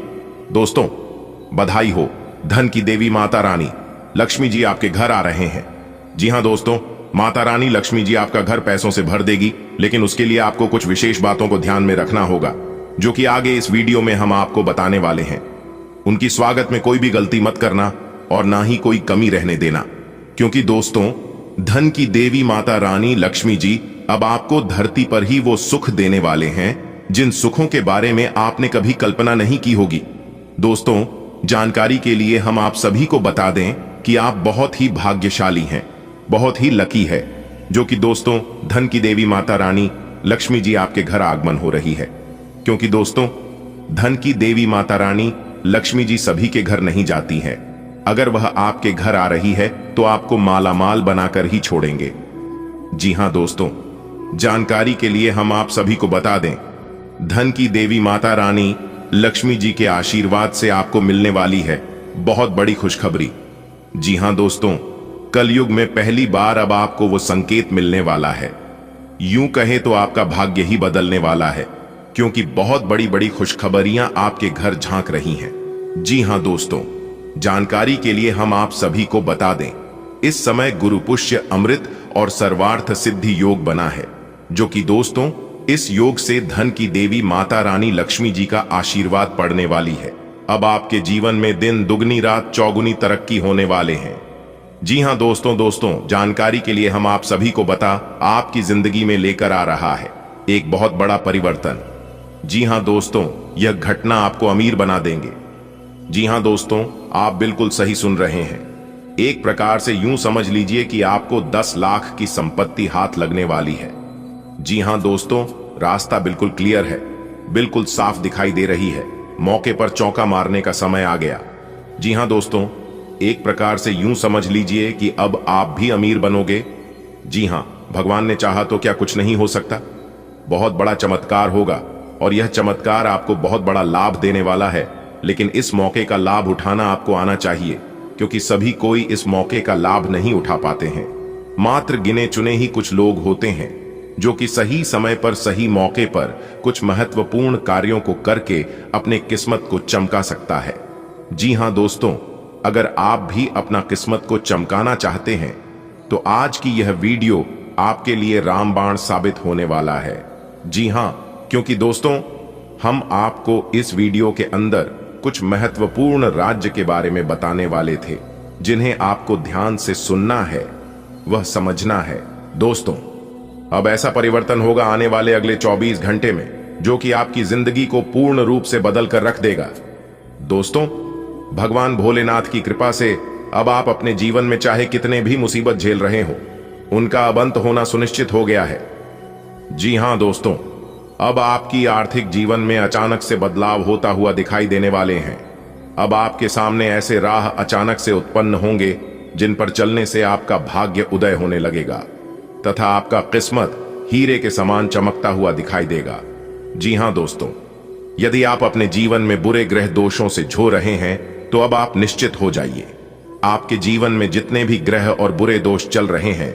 दोस्तों, बधाई हो, धन की देवी माता रानी लक्ष्मी जी आपके घर आ रहे हैं। जी हां दोस्तों, माता रानी लक्ष्मी जी आपका घर पैसों से भर देगी, लेकिन उसके लिए आपको कुछ विशेष बातों को ध्यान में रखना होगा, जो कि आगे इस वीडियो में हम आपको बताने वाले हैं। उनकी स्वागत में कोई भी गलती मत करना और ना ही कोई कमी रहने देना। क्योंकि दोस्तों, धन की देवी माता रानी लक्ष्मी जी अब आपको धरती पर ही वो सुख देने वाले हैं जिन सुखों के बारे में आपने कभी कल्पना नहीं की होगी। दोस्तों, जानकारी के लिए हम आप सभी को बता दें कि आप बहुत ही भाग्यशाली हैं, बहुत ही लकी है, जो कि दोस्तों धन की देवी माता रानी लक्ष्मी जी आपके घर आगमन हो रही है। क्योंकि दोस्तों, धन की देवी माता रानी लक्ष्मी जी सभी के घर नहीं जाती हैं। अगर वह आपके घर आ रही है तो आपको मालामाल बनाकर ही छोड़ेंगे। जी हां दोस्तों, जानकारी के लिए हम आप सभी को बता दें, धन की देवी माता रानी लक्ष्मी जी के आशीर्वाद से आपको मिलने वाली है बहुत बड़ी खुशखबरी। जी हां दोस्तों, कलयुग में पहली बार अब आपको वो संकेत मिलने वाला है। यूं कहें तो आपका भाग्य ही बदलने वाला है, क्योंकि बहुत बड़ी बड़ी खुशखबरियां आपके घर झांक रही हैं। जी हां दोस्तों, जानकारी के लिए हम आप सभी को बता दें, इस समय गुरु पुष्य अमृत और सर्वार्थ सिद्धि योग बना है, जो कि दोस्तों इस योग से धन की देवी माता रानी लक्ष्मी जी का आशीर्वाद पड़ने वाली है। अब आपके जीवन में दिन दुगनी रात चौगुनी तरक्की होने वाले हैं। जी हां दोस्तों, जानकारी के लिए हम आप सभी को बता आपकी जिंदगी में लेकर आ रहा है एक बहुत बड़ा परिवर्तन। जी हां दोस्तों, यह घटना आपको अमीर बना देंगे। जी हां दोस्तों, आप बिल्कुल सही सुन रहे हैं। एक प्रकार से यूं समझ लीजिए कि आपको 10 लाख की संपत्ति हाथ लगने वाली है। जी हां दोस्तों, रास्ता बिल्कुल क्लियर है, बिल्कुल साफ दिखाई दे रही है। मौके पर चौका मारने का समय आ गया। जी हां दोस्तों, एक प्रकार से यूं समझ लीजिए कि अब आप भी अमीर बनोगे। जी हां, भगवान ने चाहा तो क्या कुछ नहीं हो सकता। बहुत बड़ा चमत्कार होगा और यह चमत्कार आपको बहुत बड़ा लाभ देने वाला है। लेकिन इस मौके का लाभ उठाना आपको आना चाहिए, क्योंकि सभी कोई इस मौके का लाभ नहीं उठा पाते हैं। मात्र गिने चुने ही कुछ लोग होते हैं जो कि सही समय पर सही मौके पर कुछ महत्वपूर्ण कार्यों को करके अपने किस्मत को चमका सकता है। जी हां दोस्तों, अगर आप भी अपना किस्मत को चमकाना चाहते हैं तो आज की यह वीडियो आपके लिए रामबाण साबित होने वाला है। जी हां, क्योंकि दोस्तों हम आपको इस वीडियो के अंदर कुछ महत्वपूर्ण राज्य के बारे में बताने वाले थे, जिन्हें आपको ध्यान से सुनना है, वह समझना है। दोस्तों, अब ऐसा परिवर्तन होगा आने वाले अगले 24 घंटे में, जो कि आपकी जिंदगी को पूर्ण रूप से बदल कर रख देगा। दोस्तों, भगवान भोलेनाथ की कृपा से अब आप अपने जीवन में चाहे कितने भी मुसीबत झेल रहे हो, उनका अब अंत होना सुनिश्चित हो गया है। जी हां दोस्तों, अब आपकी आर्थिक जीवन में अचानक से बदलाव होता हुआ दिखाई देने वाले हैं। अब आपके सामने ऐसे राह अचानक से उत्पन्न होंगे जिन पर चलने से आपका भाग्य उदय होने लगेगा तथा आपका किस्मत हीरे के समान चमकता हुआ दिखाई देगा। जी हां दोस्तों, यदि आप अपने जीवन में बुरे ग्रह दोषों से झो रहे हैं तो अब आप निश्चित हो जाइए। आपके जीवन में जितने भी ग्रह और बुरे दोष चल रहे हैं,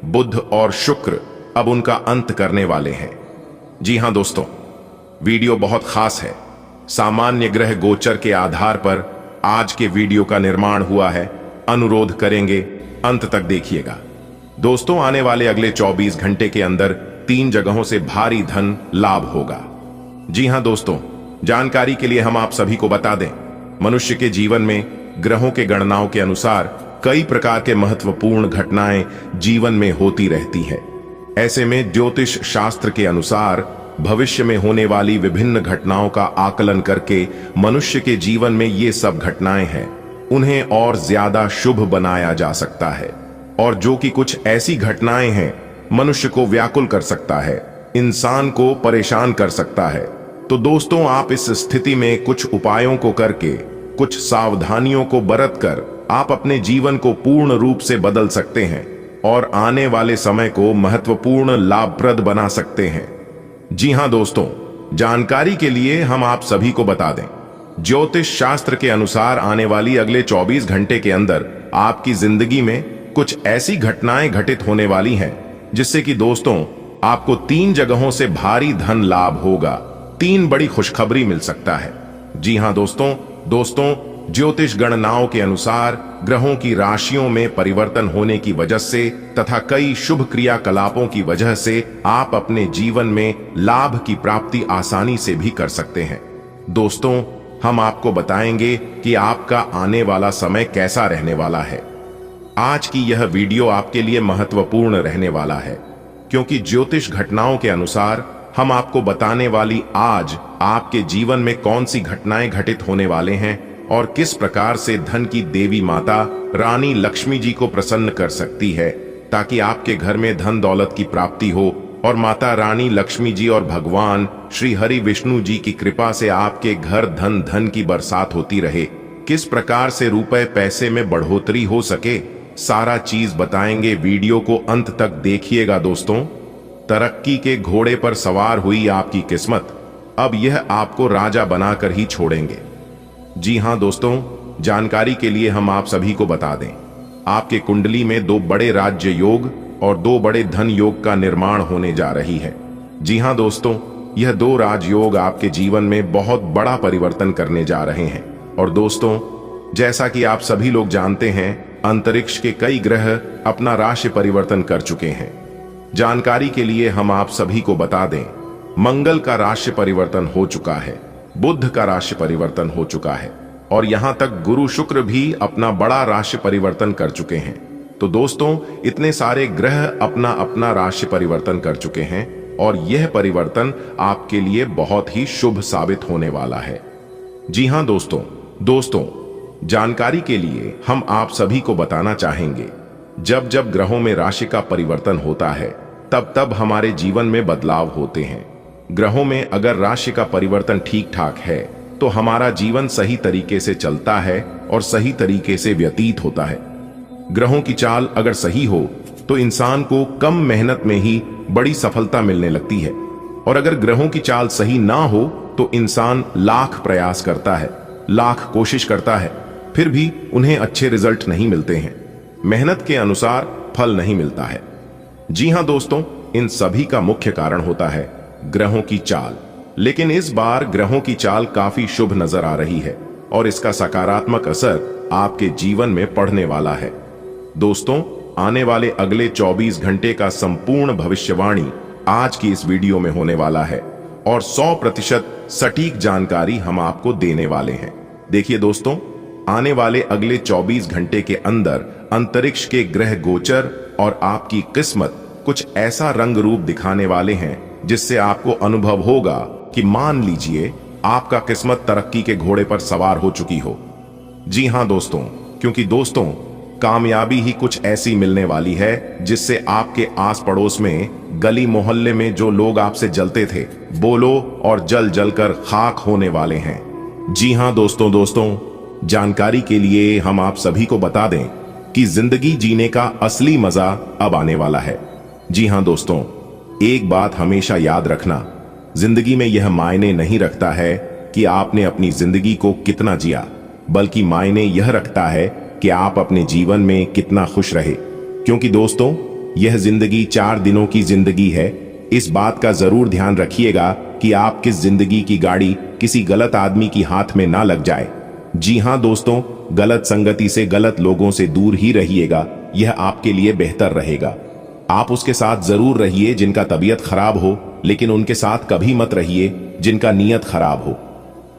बुध और शुक्र अब उनका अंत करने वाले हैं। जी हां दोस्तों, वीडियो बहुत खास है। सामान्य ग्रह गोचर के आधार पर आज के वीडियो का निर्माण हुआ है। अनुरोध करेंगे अंत तक देखिएगा। दोस्तों, आने वाले अगले 24 घंटे के अंदर 3 जगहों से भारी धन लाभ होगा। जी हां दोस्तों, जानकारी के लिए हम आप सभी को बता दें, मनुष्य के जीवन में ग्रहों के गणनाओं के अनुसार कई प्रकार के महत्वपूर्ण घटनाएं जीवन में होती रहती है। ऐसे में ज्योतिष शास्त्र के अनुसार भविष्य में होने वाली विभिन्न घटनाओं का आकलन करके मनुष्य के जीवन में ये सब घटनाएं हैं, उन्हें और ज्यादा शुभ बनाया जा सकता है। और जो कि कुछ ऐसी घटनाएं हैं मनुष्य को व्याकुल कर सकता है, इंसान को परेशान कर सकता है। तो दोस्तों, आप इस स्थिति में कुछ उपायों को करके, कुछ सावधानियों को बरत कर आप अपने जीवन को पूर्ण रूप से बदल सकते हैं और आने वाले समय को महत्वपूर्ण लाभप्रद बना सकते हैं। जी हां दोस्तों, जानकारी के लिए हम आप सभी को बता दें, ज्योतिष शास्त्र के अनुसार आने वाली अगले 24 घंटे के अंदर आपकी जिंदगी में कुछ ऐसी घटनाएं घटित होने वाली हैं जिससे कि दोस्तों आपको 3 जगहों से भारी धन लाभ होगा। 3 बड़ी खुशखबरी मिल सकता है। जी हां दोस्तों, ज्योतिष गणनाओं के अनुसार ग्रहों की राशियों में परिवर्तन होने की वजह से तथा कई शुभ क्रियाकलापों की वजह से आप अपने जीवन में लाभ की प्राप्ति आसानी से भी कर सकते हैं। दोस्तों, हम आपको बताएंगे कि आपका आने वाला समय कैसा रहने वाला है। आज की यह वीडियो आपके लिए महत्वपूर्ण रहने वाला है, क्योंकि ज्योतिष घटनाओं के अनुसार हम आपको बताने वाली आज आपके जीवन में कौन सी घटनाएं घटित होने वाले हैं और किस प्रकार से धन की देवी माता रानी लक्ष्मी जी को प्रसन्न कर सकती है, ताकि आपके घर में धन दौलत की प्राप्ति हो और माता रानी लक्ष्मी जी और भगवान श्री हरि विष्णु जी की कृपा से आपके घर धन की बरसात होती रहे। किस प्रकार से रुपए पैसे में बढ़ोतरी हो सके, सारा चीज बताएंगे। वीडियो को अंत तक देखिएगा दोस्तों। तरक्की के घोड़े पर सवार हुई आपकी किस्मत, अब यह आपको राजा बनाकर ही छोड़ेंगे। जी हां दोस्तों, जानकारी के लिए हम आप सभी को बता दें, आपके कुंडली में 2 बड़े राज्य योग और 2 बड़े धन योग का निर्माण होने जा रही है। जी हां दोस्तों, यह 2 राजयोग आपके जीवन में बहुत बड़ा परिवर्तन करने जा रहे हैं। और दोस्तों, जैसा कि आप सभी लोग जानते हैं, अंतरिक्ष के कई ग्रह अपना राशि परिवर्तन कर चुके हैं। जानकारी के लिए हम आप सभी को बता दें, मंगल का राशि परिवर्तन हो चुका है, बुध का राशि परिवर्तन हो चुका है और यहां तक गुरु शुक्र भी अपना बड़ा राशि परिवर्तन कर चुके हैं। तो दोस्तों, इतने सारे ग्रह अपना अपना राशि परिवर्तन कर चुके हैं और यह परिवर्तन आपके लिए बहुत ही शुभ साबित होने वाला है। जी हां दोस्तों, जानकारी के लिए हम आप सभी को बताना चाहेंगे, जब जब ग्रहों में राशि का परिवर्तन होता है तब तब हमारे जीवन में बदलाव होते हैं। ग्रहों में अगर राशि का परिवर्तन ठीक ठाक है तो हमारा जीवन सही तरीके से चलता है और सही तरीके से व्यतीत होता है। ग्रहों की चाल अगर सही हो तो इंसान को कम मेहनत में ही बड़ी सफलता मिलने लगती है, और अगर ग्रहों की चाल सही ना हो तो इंसान लाख प्रयास करता है, लाख कोशिश करता है, फिर भी उन्हें अच्छे रिजल्ट नहीं मिलते हैं, मेहनत के अनुसार फल नहीं मिलता है। जी हां दोस्तों, इन सभी का मुख्य कारण होता है ग्रहों की चाल। लेकिन इस बार ग्रहों की चाल काफी शुभ नजर आ रही है और इसका सकारात्मक असर आपके जीवन में पड़ने वाला है। दोस्तों, आने वाले अगले 24 घंटे का संपूर्ण भविष्यवाणी आज की इस वीडियो में होने वाला है और 100% सटीक जानकारी हम आपको देने वाले हैं। देखिए दोस्तों, आने वाले अगले 24 घंटे के अंदर अंतरिक्ष के ग्रह गोचर और आपकी किस्मत कुछ ऐसा रंग रूप दिखाने वाले हैं जिससे आपको अनुभव होगा कि मान लीजिए आपका किस्मत तरक्की के घोड़े पर सवार हो चुकी हो। जी हां दोस्तों, क्योंकि दोस्तों, कामयाबी ही कुछ ऐसी मिलने वाली है जिससे आपके आस पड़ोस में, गली मोहल्ले में जो लोग आपसे जलते थे, बोलो और जल जलकर खाक होने वाले हैं। जी हां दोस्तों, जानकारी के लिए हम आप सभी को बता दें कि जिंदगी जीने का असली मजा अब आने वाला है। जी हां दोस्तों, एक बात हमेशा याद रखना, जिंदगी में यह मायने नहीं रखता है कि आपने अपनी जिंदगी को कितना जिया, बल्कि मायने यह रखता है कि आप अपने जीवन में कितना खुश रहे। क्योंकि दोस्तों, यह जिंदगी 4 दिनों की जिंदगी है, इस बात का जरूर ध्यान रखिएगा कि आप किस जिंदगी की गाड़ी किसी गलत आदमी की हाथ में ना लग जाए। जी हां दोस्तों, गलत संगति से, गलत लोगों से दूर ही रहिएगा, यह आपके लिए बेहतर रहेगा। आप उसके साथ जरूर रहिए जिनका तबीयत खराब हो, लेकिन उनके साथ कभी मत रहिए जिनका नीयत खराब हो।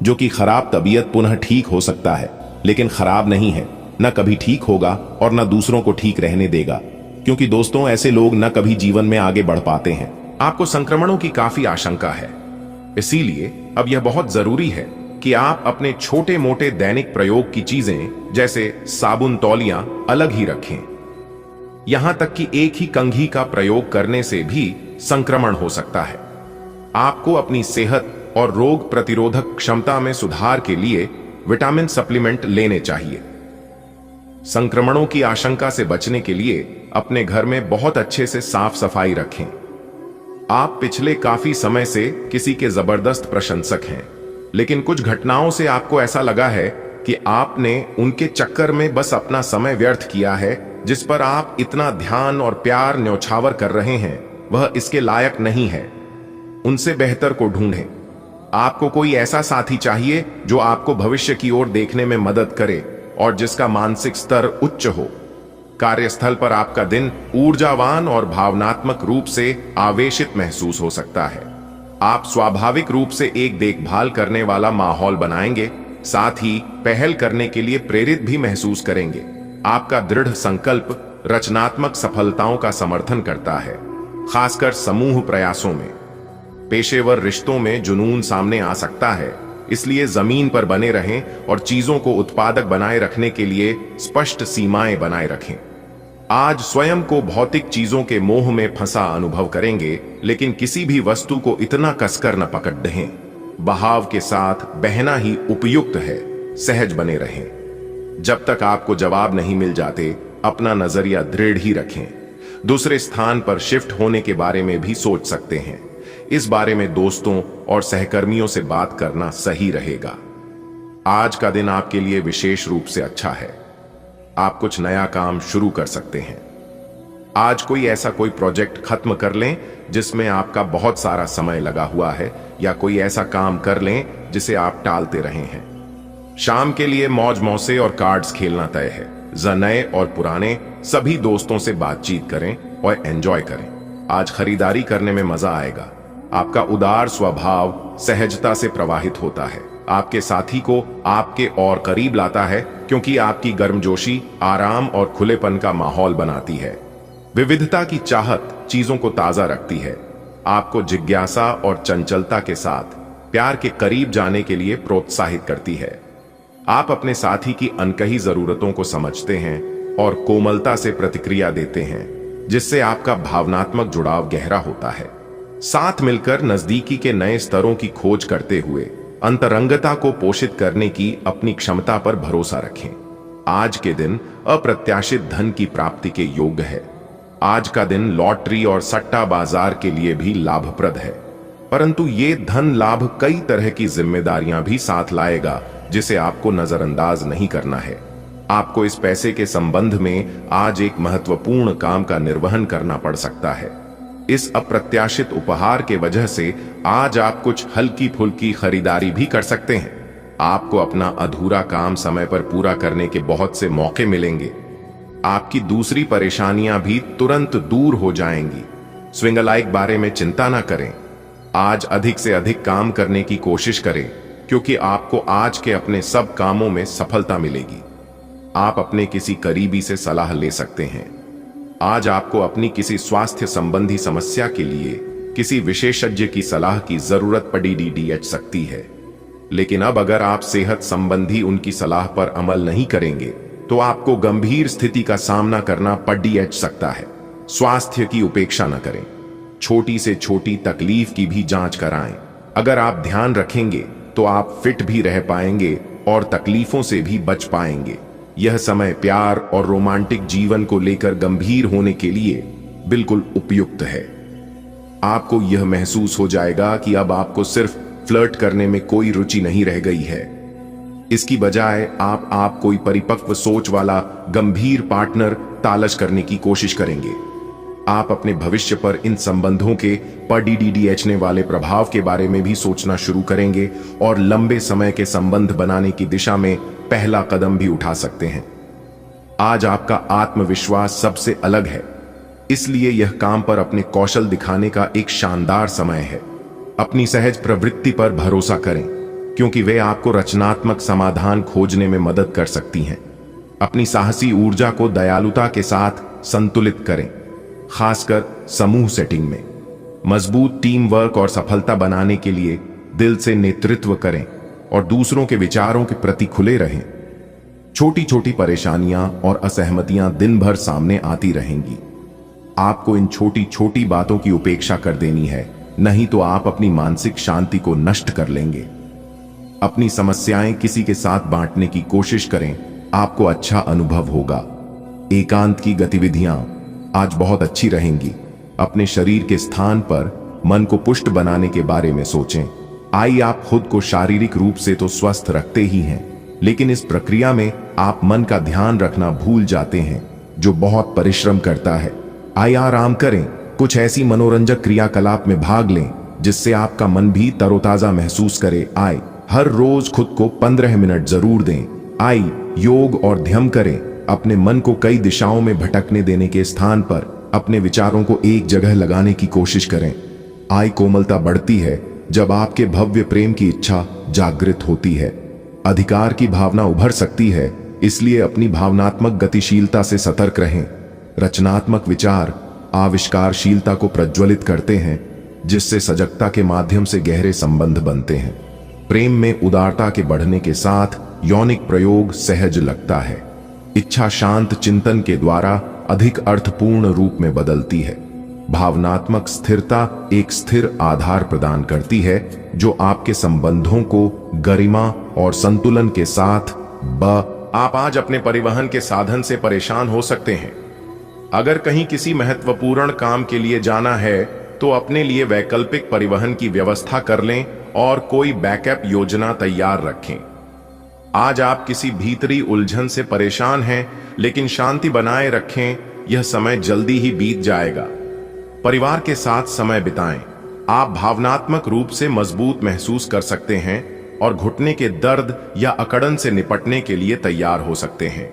जो कि खराब तबीयत पुनः ठीक हो सकता है, लेकिन खराब नहीं है, न कभी ठीक होगा और न दूसरों को ठीक रहने देगा। क्योंकि दोस्तों, ऐसे लोग न कभी जीवन में आगे बढ़ पाते हैं। आपको संक्रमणों की काफी आशंका है, इसीलिए अब यह बहुत जरूरी है कि आप अपने छोटे मोटे दैनिक प्रयोग की चीजें जैसे साबुन, तौलियां अलग ही रखें। यहां तक कि एक ही कंघी का प्रयोग करने से भी संक्रमण हो सकता है। आपको अपनी सेहत और रोग प्रतिरोधक क्षमता में सुधार के लिए विटामिन सप्लीमेंट लेने चाहिए। संक्रमणों की आशंका से बचने के लिए अपने घर में बहुत अच्छे से साफ सफाई रखें। आप पिछले काफी समय से किसी के जबरदस्त प्रशंसक हैं, लेकिन कुछ घटनाओं से आपको ऐसा लगा है कि आपने उनके चक्कर में बस अपना समय व्यर्थ किया है। जिस पर आप इतना ध्यान और प्यार न्यौछावर कर रहे हैं, वह इसके लायक नहीं है। उनसे बेहतर को ढूंढें। आपको कोई ऐसा साथी चाहिए जो आपको भविष्य की ओर देखने में मदद करे और जिसका मानसिक स्तर उच्च हो। कार्यस्थल पर आपका दिन ऊर्जावान और भावनात्मक रूप से आवेशित महसूस हो सकता है। आप स्वाभाविक रूप से एक देखभाल करने वाला माहौल बनाएंगे, साथ ही पहल करने के लिए प्रेरित भी महसूस करेंगे। आपका दृढ़ संकल्प रचनात्मक सफलताओं का समर्थन करता है, खासकर समूह प्रयासों में। पेशेवर रिश्तों में जुनून सामने आ सकता है, इसलिए जमीन पर बने रहें और चीजों को उत्पादक बनाए रखने के लिए स्पष्ट सीमाएं बनाए रखें। आज स्वयं को भौतिक चीजों के मोह में फंसा अनुभव करेंगे, लेकिन किसी भी वस्तु को इतना कसकर न पकड़ दें। बहाव के साथ बहना ही उपयुक्त है। सहज बने रहें। जब तक आपको जवाब नहीं मिल जाते, अपना नजरिया दृढ़ ही रखें। दूसरे स्थान पर शिफ्ट होने के बारे में भी सोच सकते हैं। इस बारे में दोस्तों और सहकर्मियों से बात करना सही रहेगा। आज का दिन आपके लिए विशेष रूप से अच्छा है। आप कुछ नया काम शुरू कर सकते हैं। आज कोई प्रोजेक्ट खत्म कर लें जिसमें आपका बहुत सारा समय लगा हुआ है, या कोई ऐसा काम कर लें जिसे आप टालते रहे हैं। शाम के लिए मौज मौसे और कार्ड्स खेलना तय है। नए और पुराने सभी दोस्तों से बातचीत करें और एंजॉय करें। आज खरीदारी करने में मजा आएगा। आपका उदार स्वभाव सहजता से प्रवाहित होता है, आपके साथी को आपके और करीब लाता है, क्योंकि आपकी गर्मजोशी आराम और खुलेपन का माहौल बनाती है। विविधता की चाहत चीजों को ताजा रखती है, आपको जिज्ञासा और चंचलता के साथ प्यार के करीब जाने के लिए प्रोत्साहित करती है। आप अपने साथी की अनकही जरूरतों को समझते हैं और कोमलता से प्रतिक्रिया देते हैं, जिससे आपका भावनात्मक जुड़ाव गहरा होता है। साथ मिलकर नजदीकी के नए स्तरों की खोज करते हुए अंतरंगता को पोषित करने की अपनी क्षमता पर भरोसा रखें। आज के दिन अप्रत्याशित धन की प्राप्ति के योग्य है। आज का दिन लॉटरी और सट्टा बाजार के लिए भी लाभप्रद है, परंतु ये धन लाभ कई तरह की जिम्मेदारियां भी साथ लाएगा, जिसे आपको नजरअंदाज नहीं करना है। आपको इस पैसे के संबंध में आज एक महत्वपूर्ण काम का निर्वहन करना पड़ सकता है। इस अप्रत्याशित उपहार के वजह से आज आप कुछ हल्की फुल्की खरीदारी भी कर सकते हैं। आपको अपना अधूरा काम समय पर पूरा करने के बहुत से मौके मिलेंगे। आपकी दूसरी परेशानियां भी तुरंत दूर हो जाएंगी। स्विंगलाइक बारे में चिंता ना करें। आज अधिक से अधिक काम करने की कोशिश करें, क्योंकि आपको आज के अपने सब कामों में सफलता मिलेगी। आप अपने किसी करीबी से सलाह ले सकते हैं। आज आपको अपनी किसी स्वास्थ्य संबंधी समस्या के लिए किसी विशेषज्ञ की सलाह की जरूरत पड़ सकती है, लेकिन अब अगर आप सेहत संबंधी उनकी सलाह पर अमल नहीं करेंगे तो आपको गंभीर स्थिति का सामना करना पड़ सकता है। स्वास्थ्य की उपेक्षा न करें। छोटी से छोटी तकलीफ की भी जांच कराएं। अगर आप ध्यान रखेंगे तो आप फिट भी रह पाएंगे और तकलीफों से भी बच पाएंगे। यह समय प्यार और रोमांटिक जीवन को लेकर गंभीर होने के लिए बिल्कुल उपयुक्त है। आपको यह महसूस हो जाएगा कि अब आपको सिर्फ फ्लर्ट करने में कोई रुचि नहीं रह गई है। इसकी बजाय आप कोई परिपक्व सोच वाला गंभीर पार्टनर तलाश करने की कोशिश करेंगे। आप अपने भविष्य पर इन संबंधों के पड़ने वाले प्रभाव के बारे में भी सोचना शुरू करेंगे और लंबे समय के संबंध बनाने की दिशा में पहला कदम भी उठा सकते हैं। आज आपका आत्मविश्वास सबसे अलग है, इसलिए यह काम पर अपने कौशल दिखाने का एक शानदार समय है। अपनी सहज प्रवृत्ति पर भरोसा करें, क्योंकि वे आपको रचनात्मक समाधान खोजने में मदद कर सकती हैं। अपनी साहसी ऊर्जा को दयालुता के साथ संतुलित करें, खासकर समूह सेटिंग में। मजबूत टीम वर्क और सफलता बनाने के लिए दिल से नेतृत्व करें और दूसरों के विचारों के प्रति खुले रहें। छोटी छोटी परेशानियां और असहमतियां दिन भर सामने आती रहेंगी। आपको इन छोटी छोटी बातों की उपेक्षा कर देनी है, नहीं तो आप अपनी मानसिक शांति को नष्ट कर लेंगे। अपनी समस्याएं किसी के साथ बांटने की कोशिश करें, आपको अच्छा अनुभव होगा। एकांत की गतिविधियां आज बहुत अच्छी रहेंगी। अपने शरीर के स्थान पर मन को पुष्ट बनाने के बारे में सोचें। आप खुद को शारीरिक रूप से तो स्वस्थ रखते ही हैं, लेकिन इस प्रक्रिया में आप मन का ध्यान रखना भूल जाते हैं, जो बहुत परिश्रम करता है। आराम करें, कुछ ऐसी मनोरंजक क्रियाकलाप में भाग लें जिससे आपका मन भी तरोताजा महसूस करे। हर रोज खुद को 15 मिनट जरूर दें। योग और ध्यान करें। अपने मन को कई दिशाओं में भटकने देने के स्थान पर अपने विचारों को एक जगह लगाने की कोशिश करें। कोमलता बढ़ती है जब आपके भव्य प्रेम की इच्छा जागृत होती है। अधिकार की भावना उभर सकती है, इसलिए अपनी भावनात्मक गतिशीलता से सतर्क रहें। रचनात्मक विचार आविष्कारशीलता को प्रज्वलित करते हैं, जिससे सजगता के माध्यम से गहरे संबंध बनते हैं। प्रेम में उदारता के बढ़ने के साथ यौनिक प्रयोग सहज लगता है। इच्छा शांत चिंतन के द्वारा अधिक अर्थपूर्ण रूप में बदलती है। भावनात्मक स्थिरता एक स्थिर आधार प्रदान करती है, जो आपके संबंधों को गरिमा और संतुलन के साथ आप आज अपने परिवहन के साधन से परेशान हो सकते हैं। अगर कहीं किसी महत्वपूर्ण काम के लिए जाना है तो अपने लिए वैकल्पिक परिवहन की व्यवस्था कर लें और कोई बैकअप योजना तैयार रखें। आज आप किसी भीतरी उलझन से परेशान हैं, लेकिन शांति बनाए रखें, यह समय जल्दी ही बीत जाएगा। परिवार के साथ समय बिताएं। आप भावनात्मक रूप से मजबूत महसूस कर सकते हैं और घुटने के दर्द या अकड़न से निपटने के लिए तैयार हो सकते हैं।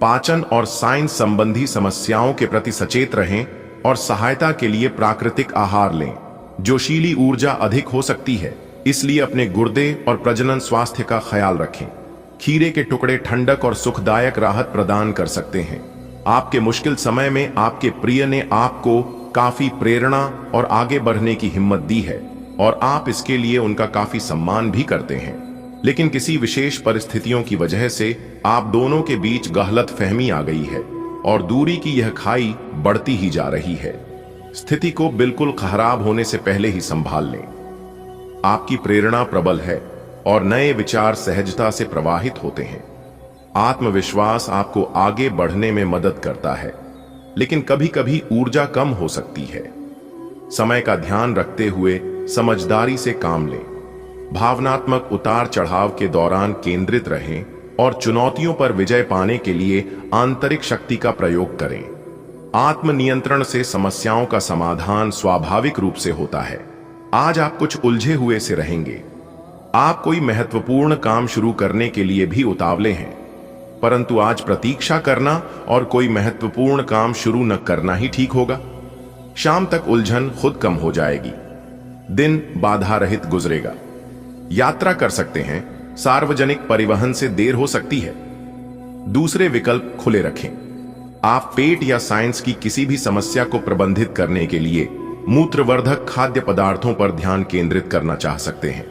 पाचन और साइंस संबंधी समस्याओं के प्रति सचेत रहें और सहायता के लिए प्राकृतिक आहार लें। जोशीली ऊर्जा अधिक हो सकती है, इसलिए अपने गुर्दे और प्रजनन स्वास्थ्य का ख्याल रखें। खीरे के टुकड़े ठंडक और सुखदायक राहत प्रदान कर सकते हैं। आपके मुश्किल समय में आपके प्रिय ने आपको काफी प्रेरणा और आगे बढ़ने की हिम्मत दी है और आप इसके लिए उनका काफी सम्मान भी करते हैं। लेकिन किसी विशेष परिस्थितियों की वजह से आप दोनों के बीच गलतफहमी आ गई है और दूरी की यह खाई बढ़ती ही जा रही है। स्थिति को बिल्कुल खराब होने से पहले ही संभाल लें। आपकी प्रेरणा प्रबल है और नए विचार सहजता से प्रवाहित होते हैं। आत्मविश्वास आपको आगे बढ़ने में मदद करता है, लेकिन कभी कभी ऊर्जा कम हो सकती है। समय का ध्यान रखते हुए समझदारी से काम लें। भावनात्मक उतार चढ़ाव के दौरान केंद्रित रहें और चुनौतियों पर विजय पाने के लिए आंतरिक शक्ति का प्रयोग करें। आत्मनियंत्रण से समस्याओं का समाधान स्वाभाविक रूप से होता है। आज आप कुछ उलझे हुए से रहेंगे। आप कोई महत्वपूर्ण काम शुरू करने के लिए भी उतावले हैं, परंतु आज प्रतीक्षा करना और कोई महत्वपूर्ण काम शुरू न करना ही ठीक होगा। शाम तक उलझन खुद कम हो जाएगी। दिन बाधा रहित गुजरेगा। यात्रा कर सकते हैं। सार्वजनिक परिवहन से देर हो सकती है। दूसरे विकल्प खुले रखें। आप पेट या साइंस की किसी भी समस्या को प्रबंधित करने के लिए मूत्रवर्धक खाद्य पदार्थों पर ध्यान केंद्रित करना चाह सकते हैं।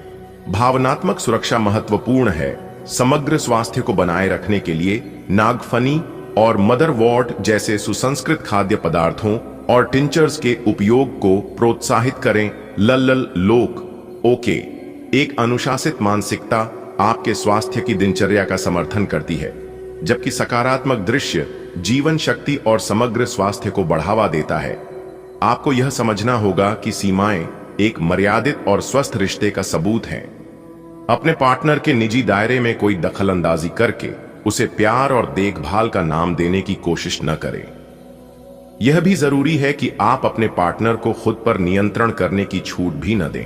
भावनात्मक सुरक्षा महत्वपूर्ण है। समग्र स्वास्थ्य को बनाए रखने के लिए नागफनी और मदरवॉर्ट जैसे सुसंस्कृत खाद्य पदार्थों और टिंचर्स के उपयोग को प्रोत्साहित करें। लोक ओके, एक अनुशासित मानसिकता आपके स्वास्थ्य की दिनचर्या का समर्थन करती है, जबकि सकारात्मक दृश्य जीवन शक्ति और समग्र स्वास्थ्य को बढ़ावा देता है। आपको यह समझना होगा कि सीमाएं एक मर्यादित और स्वस्थ रिश्ते का सबूत हैं। अपने पार्टनर के निजी दायरे में कोई दखलंदाजी करके उसे प्यार और देखभाल का नाम देने की कोशिश न करें। यह भी जरूरी है कि आप अपने पार्टनर को खुद पर नियंत्रण करने की छूट भी न दें,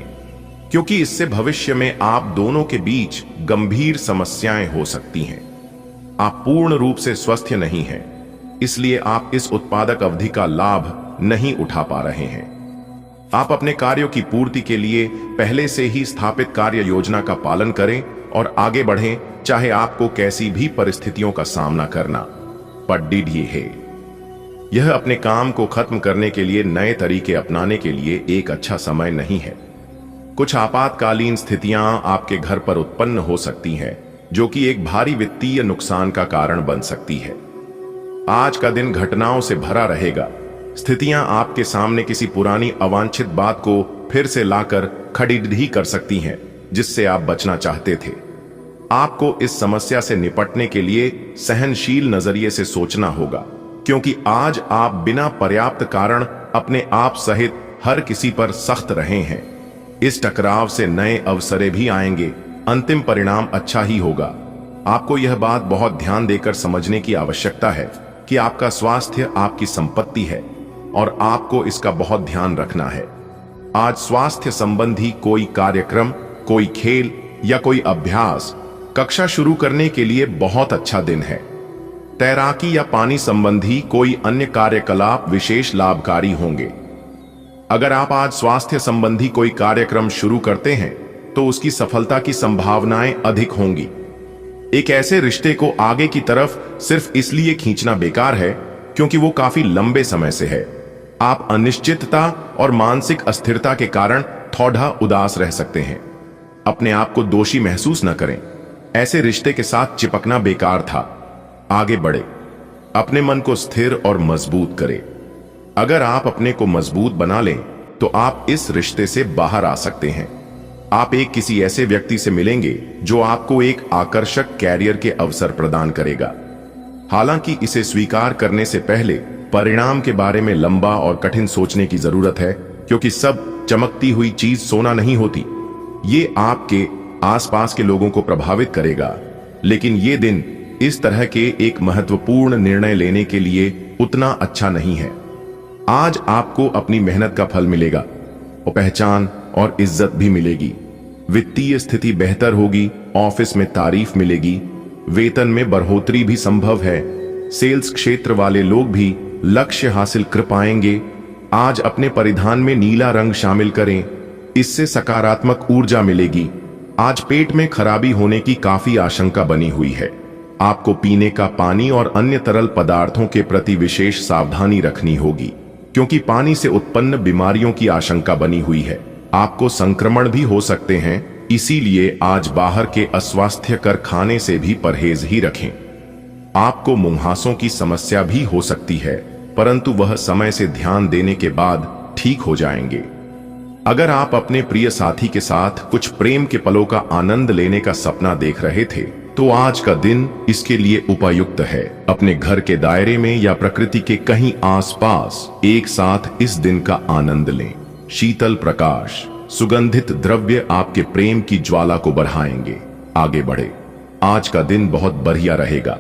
क्योंकि इससे भविष्य में आप दोनों के बीच गंभीर समस्याएं हो सकती हैं। आप पूर्ण रूप से स्वस्थ नहीं हैं, इसलिए आप इस उत्पादक अवधि का लाभ नहीं उठा पा रहे हैं। आप अपने कार्यों की पूर्ति के लिए पहले से ही स्थापित कार्य योजना का पालन करें और आगे बढ़ें, चाहे आपको कैसी भी परिस्थितियों का सामना करना पड़े है। यह अपने काम को खत्म करने के लिए नए तरीके अपनाने के लिए एक अच्छा समय नहीं है। कुछ आपातकालीन स्थितियां आपके घर पर उत्पन्न हो सकती हैं, जो कि एक भारी वित्तीय नुकसान का कारण बन सकती है। आज का दिन घटनाओं से भरा रहेगा। स्थितियां आपके सामने किसी पुरानी अवांछित बात को फिर से लाकर खड़ी भी कर सकती हैं, जिससे आप बचना चाहते थे। आपको इस समस्या से निपटने के लिए सहनशील नजरिए से सोचना होगा, क्योंकि आज आप बिना पर्याप्त कारण अपने आप सहित हर किसी पर सख्त रहे हैं। इस टकराव से नए अवसरें भी आएंगे, अंतिम परिणाम अच्छा ही होगा। आपको यह बात बहुत ध्यान देकर समझने की आवश्यकता है कि आपका स्वास्थ्य आपकी संपत्ति है और आपको इसका बहुत ध्यान रखना है। आज स्वास्थ्य संबंधी कोई कार्यक्रम, कोई खेल या कोई अभ्यास कक्षा शुरू करने के लिए बहुत अच्छा दिन है। तैराकी या पानी संबंधी कोई अन्य कार्यकलाप विशेष लाभकारी होंगे। अगर आप आज स्वास्थ्य संबंधी कोई कार्यक्रम शुरू करते हैं तो उसकी सफलता की संभावनाएं अधिक होंगी। एक ऐसे रिश्ते को आगे की तरफ सिर्फ इसलिए खींचना बेकार है क्योंकि वो काफी लंबे समय से है। आप अनिश्चितता और मानसिक अस्थिरता के कारण थोड़ा उदास रह सकते हैं। अपने आप को दोषी महसूस न करें। ऐसे रिश्ते के साथ चिपकना बेकार था। आगे बढ़े, अपने मन को स्थिर और मजबूत करें। अगर आप अपने को मजबूत बना लें तो आप इस रिश्ते से बाहर आ सकते हैं। आप एक किसी ऐसे व्यक्ति से मिलेंगे जो आपको एक आकर्षक कैरियर के अवसर प्रदान करेगा। हालांकि इसे स्वीकार करने से पहले परिणाम के बारे में लंबा और कठिन सोचने की जरूरत है, क्योंकि सब चमकती हुई चीज सोना नहीं होती। ये आपके आसपास के लोगों को प्रभावित करेगा, लेकिन ये दिन इस तरह के एक महत्वपूर्ण निर्णय लेने के लिए उतना अच्छा नहीं है। आज आपको अपनी मेहनत का फल मिलेगा और पहचान और इज्जत भी मिलेगी। वित्तीय स्थिति बेहतर होगी, ऑफिस में तारीफ मिलेगी, वेतन में बढ़ोतरी भी संभव है। सेल्स क्षेत्र वाले लोग भी लक्ष्य हासिल कर पाएंगे। आज अपने परिधान में नीला रंग शामिल करें, इससे सकारात्मक ऊर्जा मिलेगी। आज पेट में खराबी होने की काफी आशंका बनी हुई है। आपको पीने का पानी और अन्य तरल पदार्थों के प्रति विशेष सावधानी रखनी होगी, क्योंकि पानी से उत्पन्न बीमारियों की आशंका बनी हुई है। आपको संक्रमण भी हो सकते हैं, इसीलिए आज बाहर के अस्वास्थ्यकर खाने से भी परहेज ही रखें। आपको मुंहासों की समस्या भी हो सकती है, परंतु वह समय से ध्यान देने के बाद ठीक हो जाएंगे। अगर आप अपने प्रिय साथी के साथ कुछ प्रेम के पलों का आनंद लेने का सपना देख रहे थे, तो आज का दिन इसके लिए उपयुक्त है। अपने घर के दायरे में या प्रकृति के कहीं आसपास एक साथ इस दिन का आनंद लें। शीतल प्रकाश, सुगंधित द्रव्य आपके प्रेम की ज्वाला को बढ़ाएंगे। आगे बढ़े, आज का दिन बहुत बढ़िया रहेगा।